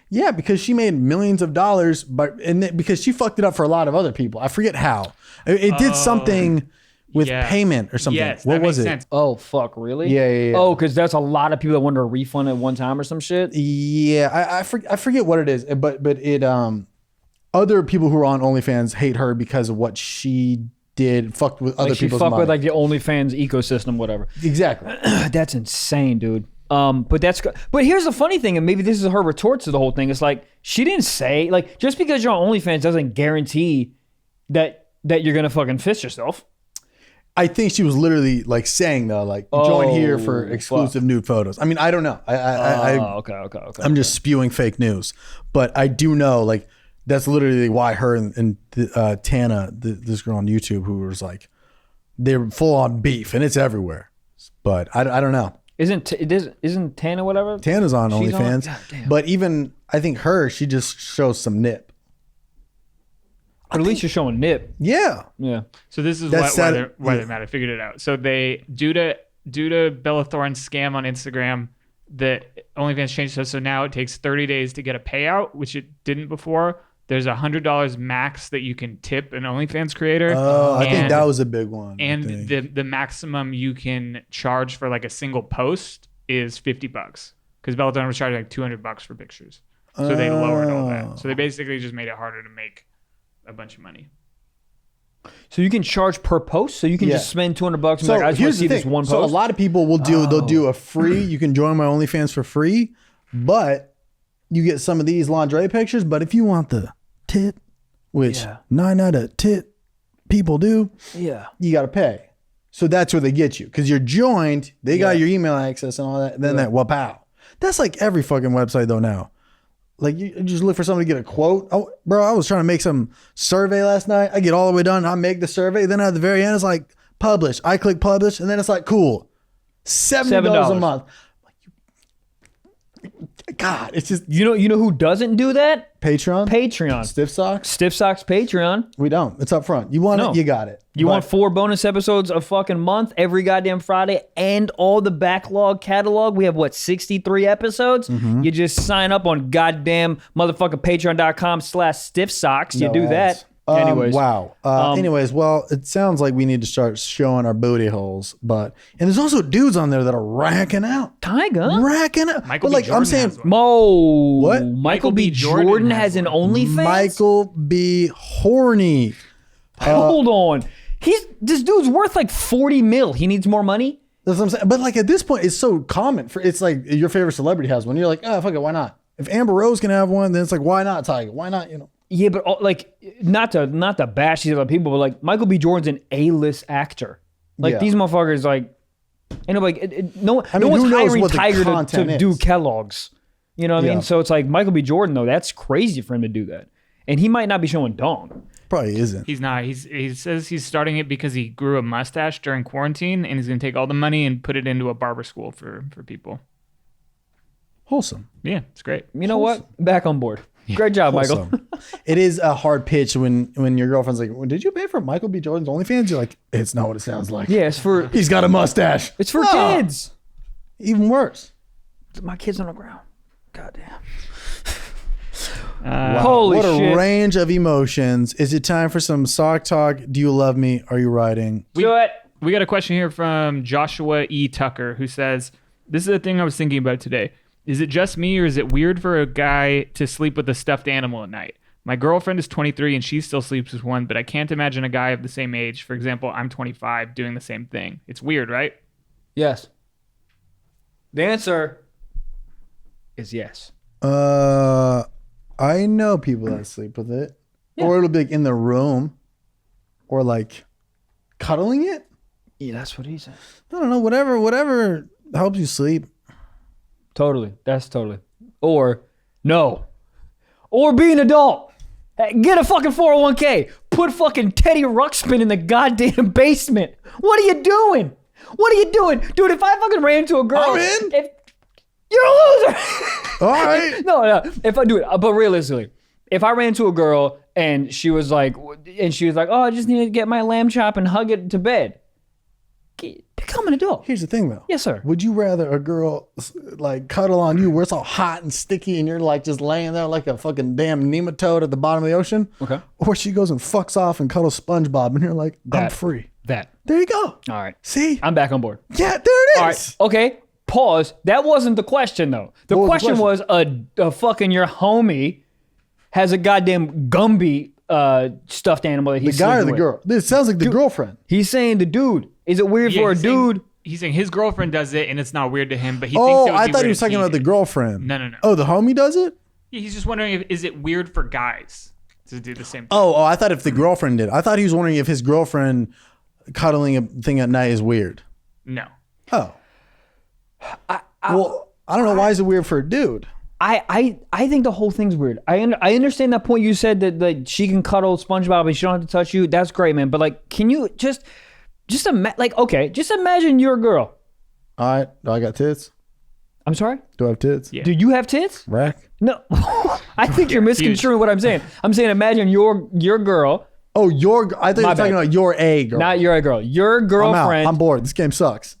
S1: Yeah, because she made millions of dollars, because she fucked it up for a lot of other people. I forget how. It did something with payment or something.
S3: Yes,
S1: what
S3: that
S1: was
S3: makes
S1: it?
S3: sense.
S2: Oh, fuck, really?
S1: Yeah.
S2: Oh, because that's a lot of people that wanted a refund at one time or some shit?
S1: Yeah, I forget what it is, but it other people who are on OnlyFans hate her because of what she did, fucked with other
S2: Like she
S1: people's
S2: fucked
S1: money.
S2: with like the OnlyFans ecosystem, whatever.
S1: Exactly.
S2: That's insane, dude. But here's the funny thing, and maybe this is her retort to the whole thing. It's like she didn't say, like, just because you're on OnlyFans doesn't guarantee that you're gonna fucking fist yourself.
S1: I think she was literally like saying though, like, join here for exclusive nude photos. I mean, I don't know.
S2: Okay.
S1: I'm just spewing fake news, but I do know, like, that's literally why her and Tana, this girl on YouTube, who was like, they're full on beef and it's everywhere. But I don't know.
S2: Isn't Tana whatever?
S1: Tana's on
S2: She's
S1: OnlyFans, but even I think she just shows some nip.
S2: Or at least you're showing nip.
S1: Yeah.
S2: Yeah.
S3: So this is why they're mad. I figured it out. So they due to Bella Thorne's scam on Instagram, the OnlyFans changed so now it takes 30 days to get a payout, which it didn't before. There's $100 max that you can tip an OnlyFans creator.
S1: Oh, I think that was a big one.
S3: And the maximum you can charge for like a single post is $50 because Bella Thorne was charging like $200 for pictures. So they lowered all that. So they basically just made it harder to make a bunch of money.
S2: So you can charge per post, so you can just spend $200 and
S1: so
S2: like, I just want to see this one post.
S1: So a lot of people will they'll do a free, you can join my OnlyFans for free, but you get some of these lingerie pictures. But if you want the tit, which 9 out of 10 people do, you got to pay. So that's where they get you because you're joined. They got your email access and all that. And then that wow. That's like every fucking website though now. Like you just look for somebody to get a quote. Oh, bro, I was trying to make some survey last night. I get all the way done. I make the survey. Then at the very end, it's like publish. I click publish. And then it's like, cool. $7 a month. God, it's just
S2: You know who doesn't do that?
S1: Patreon.
S2: Patreon.
S1: Stiff socks.
S2: Stiff Socks Patreon.
S1: We don't. It's up front. You want
S2: No.
S1: it, you got it.
S2: You want 4 bonus episodes a fucking month every goddamn Friday and all the backlog catalog. We have 63 episodes.
S1: Mm-hmm.
S2: You just sign up on goddamn motherfucking patreon.com/stiff socks. You
S1: No
S2: do
S1: ads.
S2: that. Anyways.
S1: Wow. Anyways, well, it sounds like we need to start showing our booty holes, and there's also dudes on there that are racking out.
S2: Tiger.
S1: Racking out.
S3: Michael
S1: But
S3: B.
S1: like I'm
S3: Jordan
S1: saying,
S3: has one.
S2: What?
S1: What?
S2: Michael B. Jordan has an OnlyFans?
S1: Michael B. Horny.
S2: Hold on. This dude's worth like 40 mil. He needs more money?
S1: That's what I'm saying. But like at this point, it's so common. It's like your favorite celebrity has one. You're like, oh, fuck it, why not? If Amber Rose can have one, then it's like, why not Tiger? Why not,
S2: Yeah, but like not to bash these other people, but like Michael B. Jordan's an A-list actor. Like
S1: Yeah.
S2: these motherfuckers, like, no one's
S1: who knows
S2: hiring
S1: what the
S2: Tiger
S1: content
S2: to
S1: is?
S2: do Kellogg's. You know what I
S1: Yeah.
S2: mean? So it's like Michael B. Jordan though. That's crazy for him to do that, and he might not be showing dong.
S1: Probably isn't.
S3: He's not. He says he's starting it because he grew a mustache during quarantine, and he's going to take all the money and put it into a barber school for people.
S1: Wholesome.
S3: Yeah, it's great.
S2: You know what? Back on board. Great job, Michael.
S1: Wholesome. It is a hard pitch when your girlfriend's like, well, did you pay for Michael B. Jordan's OnlyFans? You're like, it's not what it sounds like.
S2: Yeah, it's for
S1: He's got a mustache. No.
S2: kids.
S1: Even worse.
S2: My kids on the ground. Goddamn.
S1: Wow.
S2: Holy
S1: what a
S2: shit.
S1: range of emotions. Is it time for some sock talk? Do you love me? Are you riding?
S2: Do it.
S3: We got a question here from Joshua E. Tucker, who says, this is the thing I was thinking about today. Is it just me, or is it weird for a guy to sleep with a stuffed animal at night? My girlfriend is 23 and she still sleeps with one, but I can't imagine a guy of the same age, for example, I'm 25, doing the same thing. It's weird, right?
S2: Yes. The answer is yes.
S1: I know people that sleep with it. Yeah. Or it'll be like in the room. Or like cuddling it.
S2: Yeah, that's what he said.
S1: I don't know. Whatever helps you sleep.
S2: Totally. That's totally. Or no. Or be an adult. Hey, get a fucking 401k. Put fucking Teddy Ruxpin in the goddamn basement. What are you doing? What are you doing? Dude, if I fucking ran into a girl.
S1: I'm in.
S2: You're a loser.
S1: All right.
S2: No. If I do it, but realistically, if I ran into a girl and she was like, oh, I just need to get my lamb chop and hug it to bed. Become an adult.
S1: Here's the thing though.
S2: Yes, sir.
S1: Would you rather a girl like cuddle on you where it's all hot and sticky and you're like just laying there like a fucking damn nematode at the bottom of the ocean?
S2: Okay.
S1: Or she goes and fucks off and cuddles SpongeBob and you're like, I'm free.
S2: That.
S1: There you go.
S2: All right.
S1: See?
S2: I'm back on board.
S1: Yeah, there it is.
S2: All right. Okay. Pause. That wasn't the question though. The
S1: What was the
S2: question was a fucking your homie has a goddamn Gumby stuffed animal that he's
S1: The guy or
S2: sleeping
S1: the
S2: with.
S1: girl? This sounds like the girlfriend.
S2: He's saying the dude. Is it weird for a dude?
S3: He's saying his girlfriend does it and it's not weird to him, but he thinks
S1: Oh,
S3: it would
S1: I
S3: be
S1: thought
S3: weird
S1: he was
S3: if
S1: talking about the
S3: did.
S1: girlfriend.
S3: No.
S1: Oh, the homie does it?
S3: Yeah, he's just wondering is it weird for guys to do the same thing?
S1: Oh, I thought if the girlfriend did. I thought he was wondering if his girlfriend cuddling a thing at night is weird.
S3: No.
S1: Oh. Well, I don't know. Why is it weird for a dude?
S2: I think the whole thing's weird. I understand that point you said that like she can cuddle SpongeBob and she don't have to touch you. That's great, man. But like, can you just imagine you're a girl.
S1: All right. Do I got tits?
S2: I'm sorry?
S1: Do I have tits?
S3: Yeah.
S2: Do you have tits?
S1: Rack?
S2: No. I think you're misconstruing what I'm saying. I'm saying imagine your girl.
S1: Oh, I thought you were talking about your a girl.
S2: Not you're a girl. Your
S1: I'm out.
S2: girlfriend.
S1: I'm bored. This game sucks.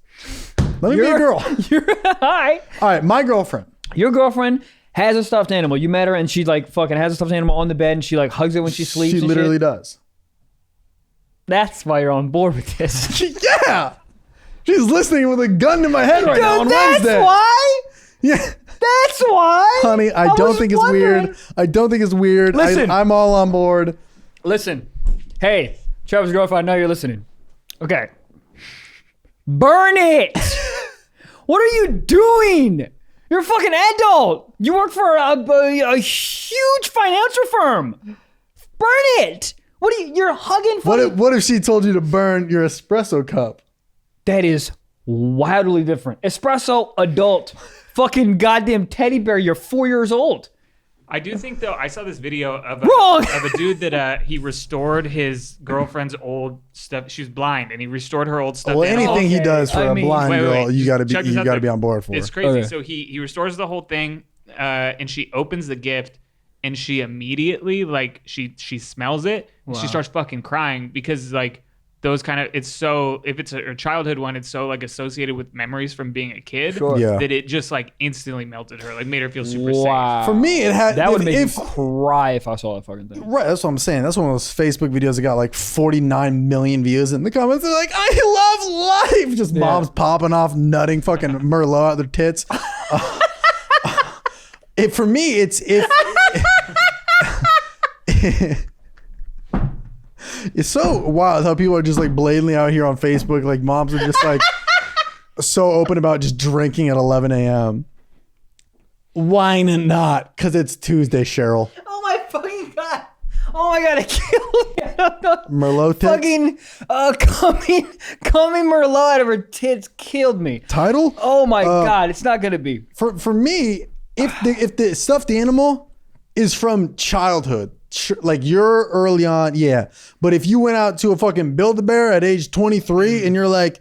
S1: Let me be a girl.
S2: All right.
S1: All right. My girlfriend.
S2: Your girlfriend has a stuffed animal. You met her and she like fucking has a stuffed animal on the bed and she like hugs it when she sleeps.
S1: She
S2: and
S1: literally
S2: shit.
S1: does.
S2: That's why you're on board with this.
S1: Yeah. She's listening with a gun to my head right now on
S2: that's
S1: Wednesday.
S2: why.
S1: Yeah.
S2: That's why.
S1: Honey, I don't think it's weird. I don't think it's weird.
S2: Listen.
S1: I'm all on board.
S2: Listen. Hey, Trevor's girlfriend, I know you're listening. Okay. Burn it. What are you doing? You're a fucking adult. You work for a huge financial firm. Burn it. What are you? You're hugging.
S1: What if she told you to burn your espresso cup?
S2: That is wildly different. Espresso, adult, fucking goddamn teddy bear. You're 4 years old.
S3: I do think though I saw this video of
S2: Wrong.
S3: of a dude that he restored his girlfriend's old stuff. She was blind and he restored her old stuff.
S1: Well, anything he
S2: Okay,
S1: does for
S2: I
S1: a
S2: mean-
S1: blind
S3: Wait,
S1: girl, you
S3: just
S1: got to
S3: check this out
S1: be on board for.
S3: It's crazy.
S2: Okay.
S3: So he restores the whole thing. and she opens the gift, and she immediately like she smells it. And she starts fucking crying because like those kind of if it's a childhood one, it's so like associated with memories from being a kid that it just like instantly melted her, like made her feel super safe.
S1: For me, it had
S2: that would make me cry if I saw that fucking thing.
S1: Right, that's what I'm saying. That's one of those Facebook videos that got like 49 million views. In the comments, they're like, "I love life." Just moms popping off, nutting fucking Merlot out their tits. For me, it's it's so wild how people are just like blatantly out here on Facebook. Like moms are just like so open about just drinking at 11 a.m. Why not? Because it's Tuesday, Cheryl.
S2: Oh my fucking God. Oh my God, it killed me.
S1: Merlot tits?
S2: Fucking coming Merlot out of her tits killed me.
S1: Title?
S2: Oh my God, it's not going to be.
S1: For me, if the stuffed animal is from childhood, like you're early on, yeah. But if you went out to a fucking Build-A-Bear at age 23 and you're like,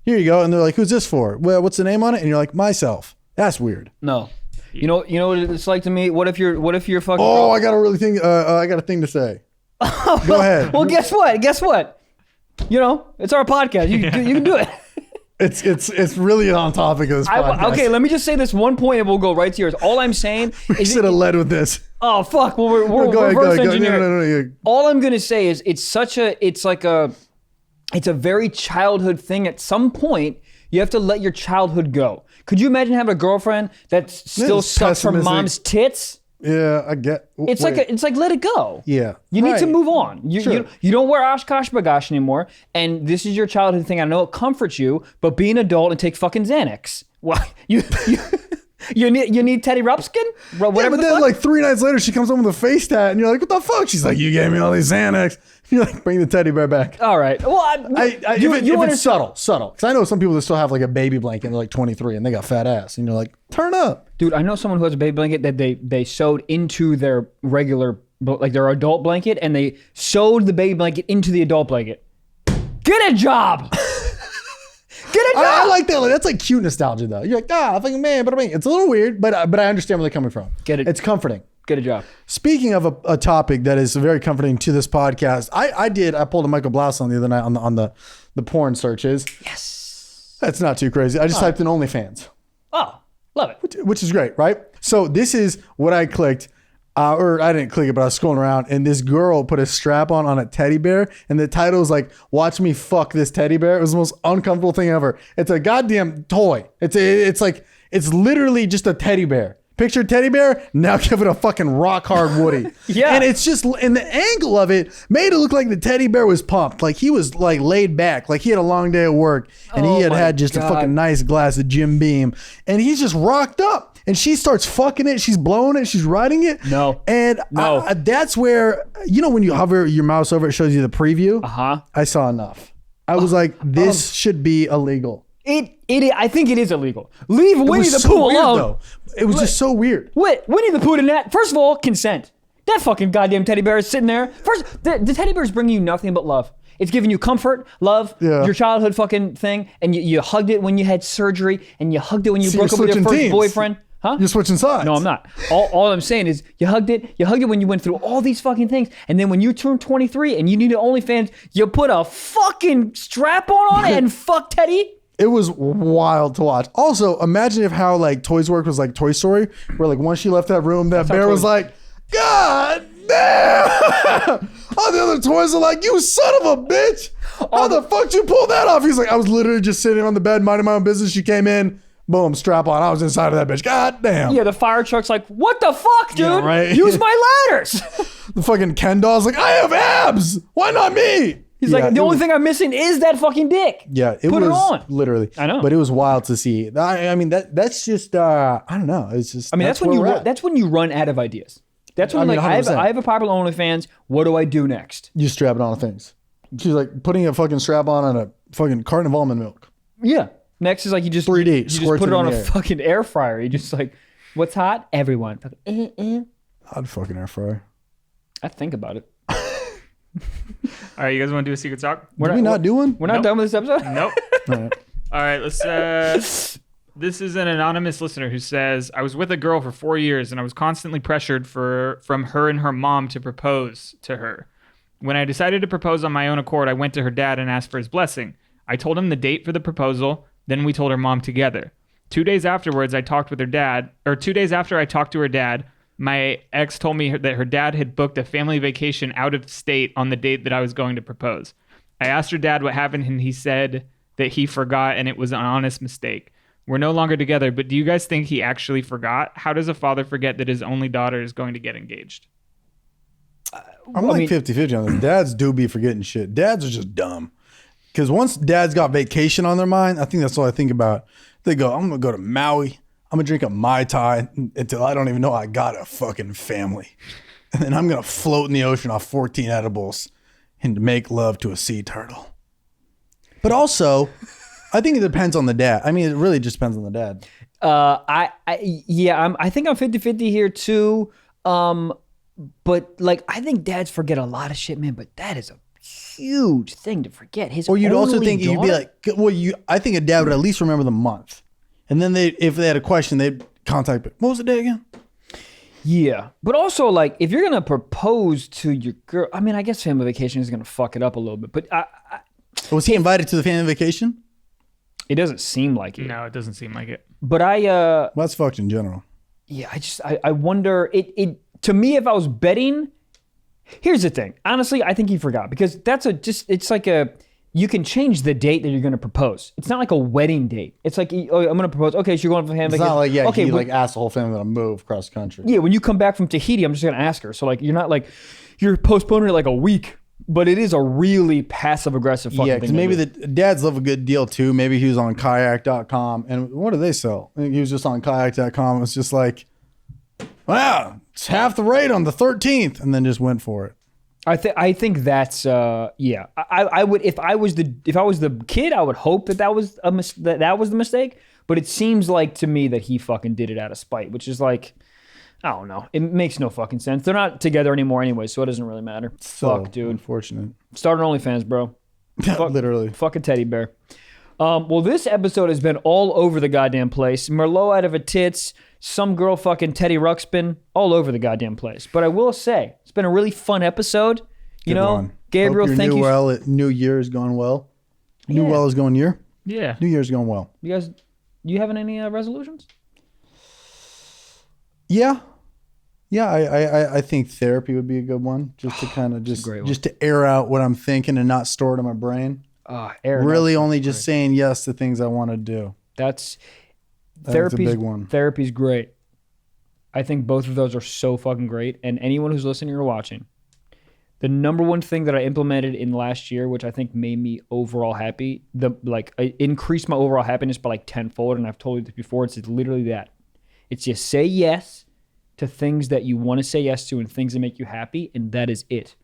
S1: here you go. And they're like, who's this for? Well, what's the name on it? And you're like, myself. That's weird.
S2: No. You know what it's like to me? What if you're fucking...
S1: Oh, I got a thing to say. Go ahead.
S2: Well, guess what? You know, it's our podcast. You can do it.
S1: It's really on topic of this podcast.
S2: Okay, let me just say this one point and we'll go right to yours. All I'm saying
S1: we should have led with this.
S2: Oh fuck! Well, we're reverse engineering. No. All I'm gonna say is it's a very childhood thing. At some point, you have to let your childhood go. Could you imagine having a girlfriend that still sucks from mom's tits?
S1: Yeah, I get.
S2: It's like let it go.
S1: Yeah,
S2: you need to move on. You don't wear Oshkosh Bagosh anymore, and this is your childhood thing. I know it comforts you, but be an adult and take fucking Xanax. Well, you need Teddy Ruxpin? Whatever.
S1: Yeah, but then like 3 nights later, she comes home with a face tat, and you're like, what the fuck? She's like, you gave me all these Xanax. You're like, bring the teddy bear back.
S2: All right. Well,
S1: if it's subtle. Because I know some people that still have like a baby blanket and they're like 23 and they got fat ass. And you're like, turn up.
S2: Dude, I know someone who has a baby blanket that they sewed into their regular, like their adult blanket, and they sewed the baby blanket into the adult blanket. Get a job. Get a job.
S1: I like that. That's like cute nostalgia though. You're like, fucking man, but I mean, it's a little weird, but I understand where they're coming from.
S2: Get it.
S1: It's comforting.
S2: Get a job.
S1: Speaking of a topic that is very comforting to this podcast, I pulled a Michael Mblau on the other night on the porn searches.
S2: Yes.
S1: That's not too crazy. I just typed in OnlyFans.
S2: Oh, love it.
S1: Which is great, right? So this is what I clicked. Or I didn't click it, but I was scrolling around, and this girl put a strap on a teddy bear, and the title was like, "Watch me fuck this teddy bear." It was the most uncomfortable thing ever. It's a goddamn toy. It's literally just a teddy bear. Picture a teddy bear, now give it a fucking rock hard Woody.
S2: Yeah.
S1: And it's just, and the angle of it made it look like the teddy bear was pumped. Like he was like laid back, like he had a long day at work, and he had just a fucking nice glass of Jim Beam, and he's just rocked up. And she starts fucking it. She's blowing it. She's riding it.
S2: No.
S1: And that's where, when you hover your mouse over, it shows you the preview.
S2: Uh-huh.
S1: I saw enough. I was like, this should be illegal.
S2: I think it is illegal. Leave Winnie the Pooh alone.
S1: Though. It was just so weird.
S2: Winnie the Pooh did that. First of all, consent. That fucking goddamn teddy bear is sitting there. First, the teddy bear is bringing you nothing but love. It's giving you comfort, love, your childhood fucking thing, and you hugged it when you had surgery, and you hugged it when you broke up with your first boyfriend. Huh?
S1: You're switching sides.
S2: No, I'm not. All I'm saying is you hugged it when you went through all these fucking things, and then when you turned 23 and you needed OnlyFans, you put a fucking strap on it and fuck Teddy.
S1: It was wild to watch. Also, imagine if how like Toys R Us was like Toy Story, where like once she left that room, that bear was like, God damn! All the other toys are like, you son of a bitch! How the fuck you pull that off? He's like, I was literally just sitting on the bed minding my own business. She came in. Boom, strap on. I was inside of that bitch. God damn.
S2: Yeah, the fire truck's like, what the fuck, dude?
S1: Yeah, right?
S2: Use my ladders.
S1: The fucking Ken doll's like, I have abs. Why not me?
S2: He's like, the only thing I'm missing is that fucking dick.
S1: Yeah,
S2: Put it on.
S1: Literally.
S2: I know.
S1: But it was wild to see. I mean, that's just, I don't know. It's just,
S2: I mean, that's when you run out of ideas. That's when I have a popular OnlyFans. What do I do next?
S1: You strap it on things. She's like putting a fucking strap on a fucking carton of almond milk.
S2: Yeah. Next is like you just
S1: 3D.
S2: You just put it on a fucking air fryer. You just like, what's hot? Everyone.
S1: I'd fucking air fryer.
S2: I think about it.
S3: All right, you guys want to do a secret talk?
S1: We're not doing?
S2: We're not done with this episode?
S3: Nope. All right, let's This is an anonymous listener who says, I was with a girl for 4 years and I was constantly pressured from her and her mom to propose to her. When I decided to propose on my own accord, I went to her dad and asked for his blessing. I told him the date for the proposal, then we told her mom together. 2 days afterwards, I talked with her dad, or 2 days after I talked to her dad, my ex told me that her dad had booked a family vacation out of state on the date that I was going to propose. I asked her dad what happened and he said that he forgot and it was an honest mistake. We're no longer together, but do you guys think he actually forgot? How does a father forget that his only daughter is going to get engaged?
S1: I'm like 50-50 on this. Dads do be forgetting shit. Dads are just dumb. Because once dads got vacation on their mind, I think that's all I think about. They go, I'm going to go to Maui. I'm going to drink a Mai Tai until I don't even know I got a fucking family. And then I'm going to float in the ocean off 14 edibles and make love to a sea turtle. But also, I think it depends on the dad. I mean, it really just depends on the dad.
S2: I think I'm 50-50 here too. But like, I think dads forget a lot of shit, man. But that is a huge thing to forget.
S1: Or you'd also think you'd be like, I think a dad would at least remember the month, and then if they had a question, they'd contact. What was the day again?
S2: Yeah, but also like, if you're gonna propose to your girl, I mean, I guess family vacation is gonna fuck it up a little bit. But
S1: was he invited to the family vacation?
S2: It doesn't seem like it.
S3: No, it doesn't seem like it.
S2: But
S1: well, that's fucked in general.
S2: Yeah, I wonder. It to me, if I was betting. Here's the thing. Honestly, I think he forgot because it's like you can change the date that you're going to propose. It's not like a wedding date. It's like, I'm going to propose. Okay, so you're going for family.
S1: It's not like,
S2: okay,
S1: he asked the whole family to move across the country.
S2: Yeah, when you come back from Tahiti, I'm just going to ask her. So like, you're not like, you're postponing it like a week, but it is a really passive aggressive fucking thing.
S1: Yeah, because maybe the dads love a good deal too. Maybe he was on kayak.com and what do they sell? I think he was just on kayak.com. It's just like, wow, it's half the rate on the 13th, and then just went for it.
S2: I think that's yeah. I would if I was the kid, I would hope that was that was the mistake. But it seems like to me that he fucking did it out of spite, which is like, I don't know. It makes no fucking sense. They're not together anymore anyway, so it doesn't really matter.
S1: So
S2: fuck, dude.
S1: Unfortunate.
S2: Start an OnlyFans, bro. Fuck,
S1: literally.
S2: Fucking teddy bear. Well, this episode has been all over the goddamn place. Merlot out of a tits, some girl fucking Teddy Ruxpin, all over the goddamn place. But I will say, it's been a really fun episode. You know,
S1: one.
S2: Gabriel,
S1: Hope
S2: thank you.
S1: New Year is going well.
S2: Yeah.
S1: New well is going year.
S3: Yeah.
S1: New Year's going well.
S2: You having any resolutions?
S1: Yeah. I think therapy would be a good one, just to kind of just to air out what I'm thinking and not store it in my brain. Really only just saying yes to things I want to do.
S2: That's
S1: a big one.
S2: Therapy's great. I think both of those are so fucking great. And anyone who's listening or watching, the number one thing that I implemented in last year, which I think made me overall happy, I increased my overall happiness by like tenfold. And I've told you this before. It's literally that. It's just say yes to things that you want to say yes to and things that make you happy, and that is it.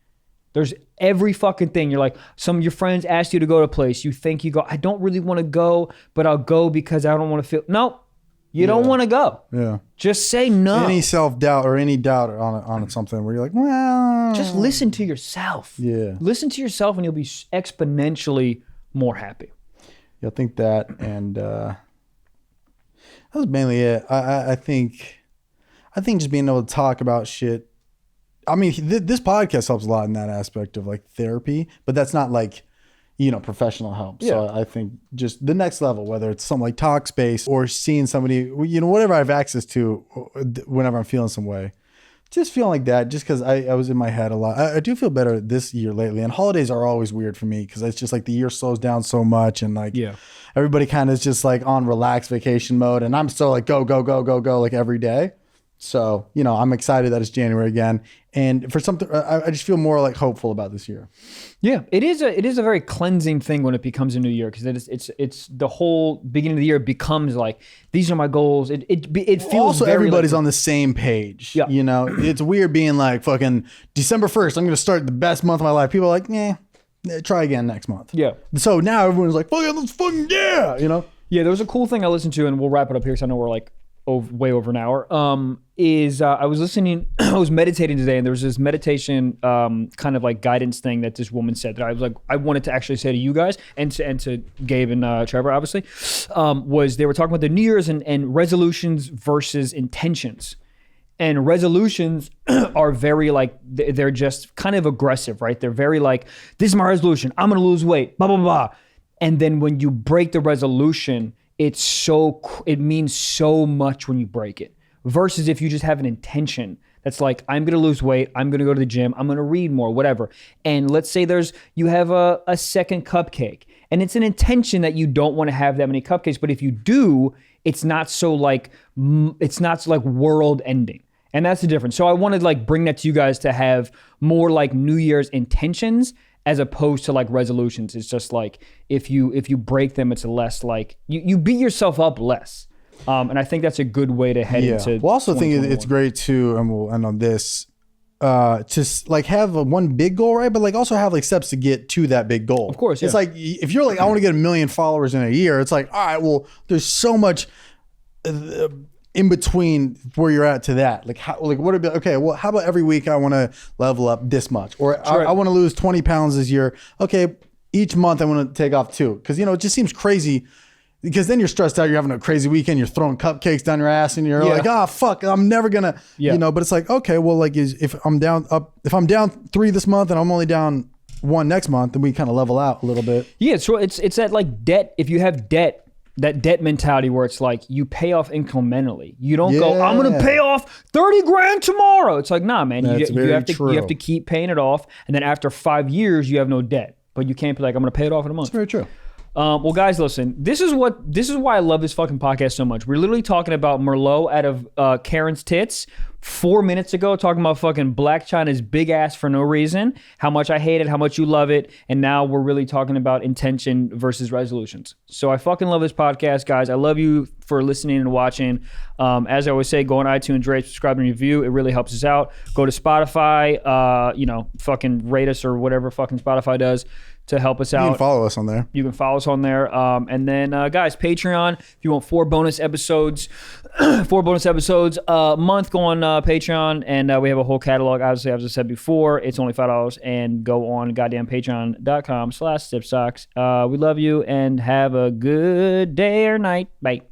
S2: There's every fucking thing. You're like, some of your friends asked you to go to a place. You think you go, I don't really want to go, but I'll go because I don't want to feel. No, you don't want to go.
S1: Yeah.
S2: Just say no.
S1: Any self-doubt or any doubt on something where you're like, well.
S2: Just listen to yourself.
S1: Yeah.
S2: Listen to yourself and you'll be exponentially more happy.
S1: Yeah, I think that. And that was mainly it. I think just being able to talk about shit. I mean, this podcast helps a lot in that aspect of like therapy, but that's not like, professional help. So I think just the next level, whether it's something like Talkspace or seeing somebody, whatever I have access to whenever I'm feeling some way, just feeling like that, just because I was in my head a lot. I do feel better this year lately, and holidays are always weird for me because it's just like the year slows down so much, and like everybody kind of is just like on relaxed vacation mode, and I'm still like go like every day. So, I'm excited that it's January again. And for something, I just feel more like hopeful about this year.
S2: Yeah, it is a very cleansing thing when it becomes a new year, because it's the whole beginning of the year becomes like, these are my goals. It feels
S1: also
S2: very
S1: everybody's on the same page.
S2: Yeah.
S1: It's weird being like fucking December 1st, I'm going to start the best month of my life. People are like, try again next month. Yeah. So now everyone's like, fucking, let's fucking, yeah.
S2: Yeah, there was a cool thing I listened to, and we'll wrap it up here because I know we're like way over an hour. I was listening I was meditating today, and there was this meditation kind of like guidance thing that this woman said that I was like, I wanted to actually say to you guys and to Gabe and Trevor, obviously, was they were talking about the New Year's and resolutions versus intentions. And resolutions are very like, they're just kind of aggressive, right? They're very like, this is my resolution. I'm going to lose weight, blah, blah, blah. And then when you break the resolution, it means so much when you break it. Versus if you just have an intention that's like, I'm going to lose weight, I'm going to go to the gym, I'm going to read more, whatever. And let's say you have a second cupcake, and it's an intention that you don't want to have that many cupcakes, but if you do, it's not so like world ending. And that's the difference. So I wanted to like bring that to you guys to have more like New Year's intentions as opposed to like resolutions. It's just like, if you break them, it's less like, you beat yourself up less. And I think that's a good way to head into.
S1: Well, also think it's great too, and we'll end on this, to like have one big goal, right? But like also have like steps to get to that big goal.
S2: Of course, yeah.
S1: It's like, if you're like, I want to get 1 million followers in a year, it's like, all right, well, there's so much in between where you're at to that. Like, how, like what would be, okay, well, how about every week I want to level up this much, or I want to lose 20 pounds this year. Okay, each month I want to take off 2, because it just seems crazy. Because then you're stressed out, you're having a crazy weekend, you're throwing cupcakes down your ass, and you're like, fuck, I'm never gonna, but it's like, okay, well, like, if I'm down 3 this month and I'm only down 1 next month, then we kind of level out a little bit. Yeah,
S2: so it's that like debt. If you have debt, that debt mentality where it's like you pay off incrementally. You don't go, I'm gonna pay off 30 grand tomorrow. It's like, nah, man, you have to keep paying it off, and then after 5 years, you have no debt. But you can't be like, I'm gonna pay it off in a month.
S1: That's very true.
S2: Well, guys, listen. This is why I love this fucking podcast so much. We're literally talking about Merlot out of Karen's tits 4 minutes ago, talking about fucking Black China's big ass for no reason, how much I hate it, how much you love it, and now we're really talking about intention versus resolutions. So I fucking love this podcast, guys. I love you for listening and watching. As I always say, go on iTunes, rate, subscribe, and review. It really helps us out. Go to Spotify, fucking rate us or whatever fucking Spotify does to help us out.
S1: You can follow us on there.
S2: And then, guys, Patreon, if you want 4 bonus episodes, 4 bonus episodes a month, go on Patreon. And we have a whole catalog. Obviously, as I said before, it's only $5. And go on goddamn patreon.com/SipSocks. We love you and have a good day or night. Bye.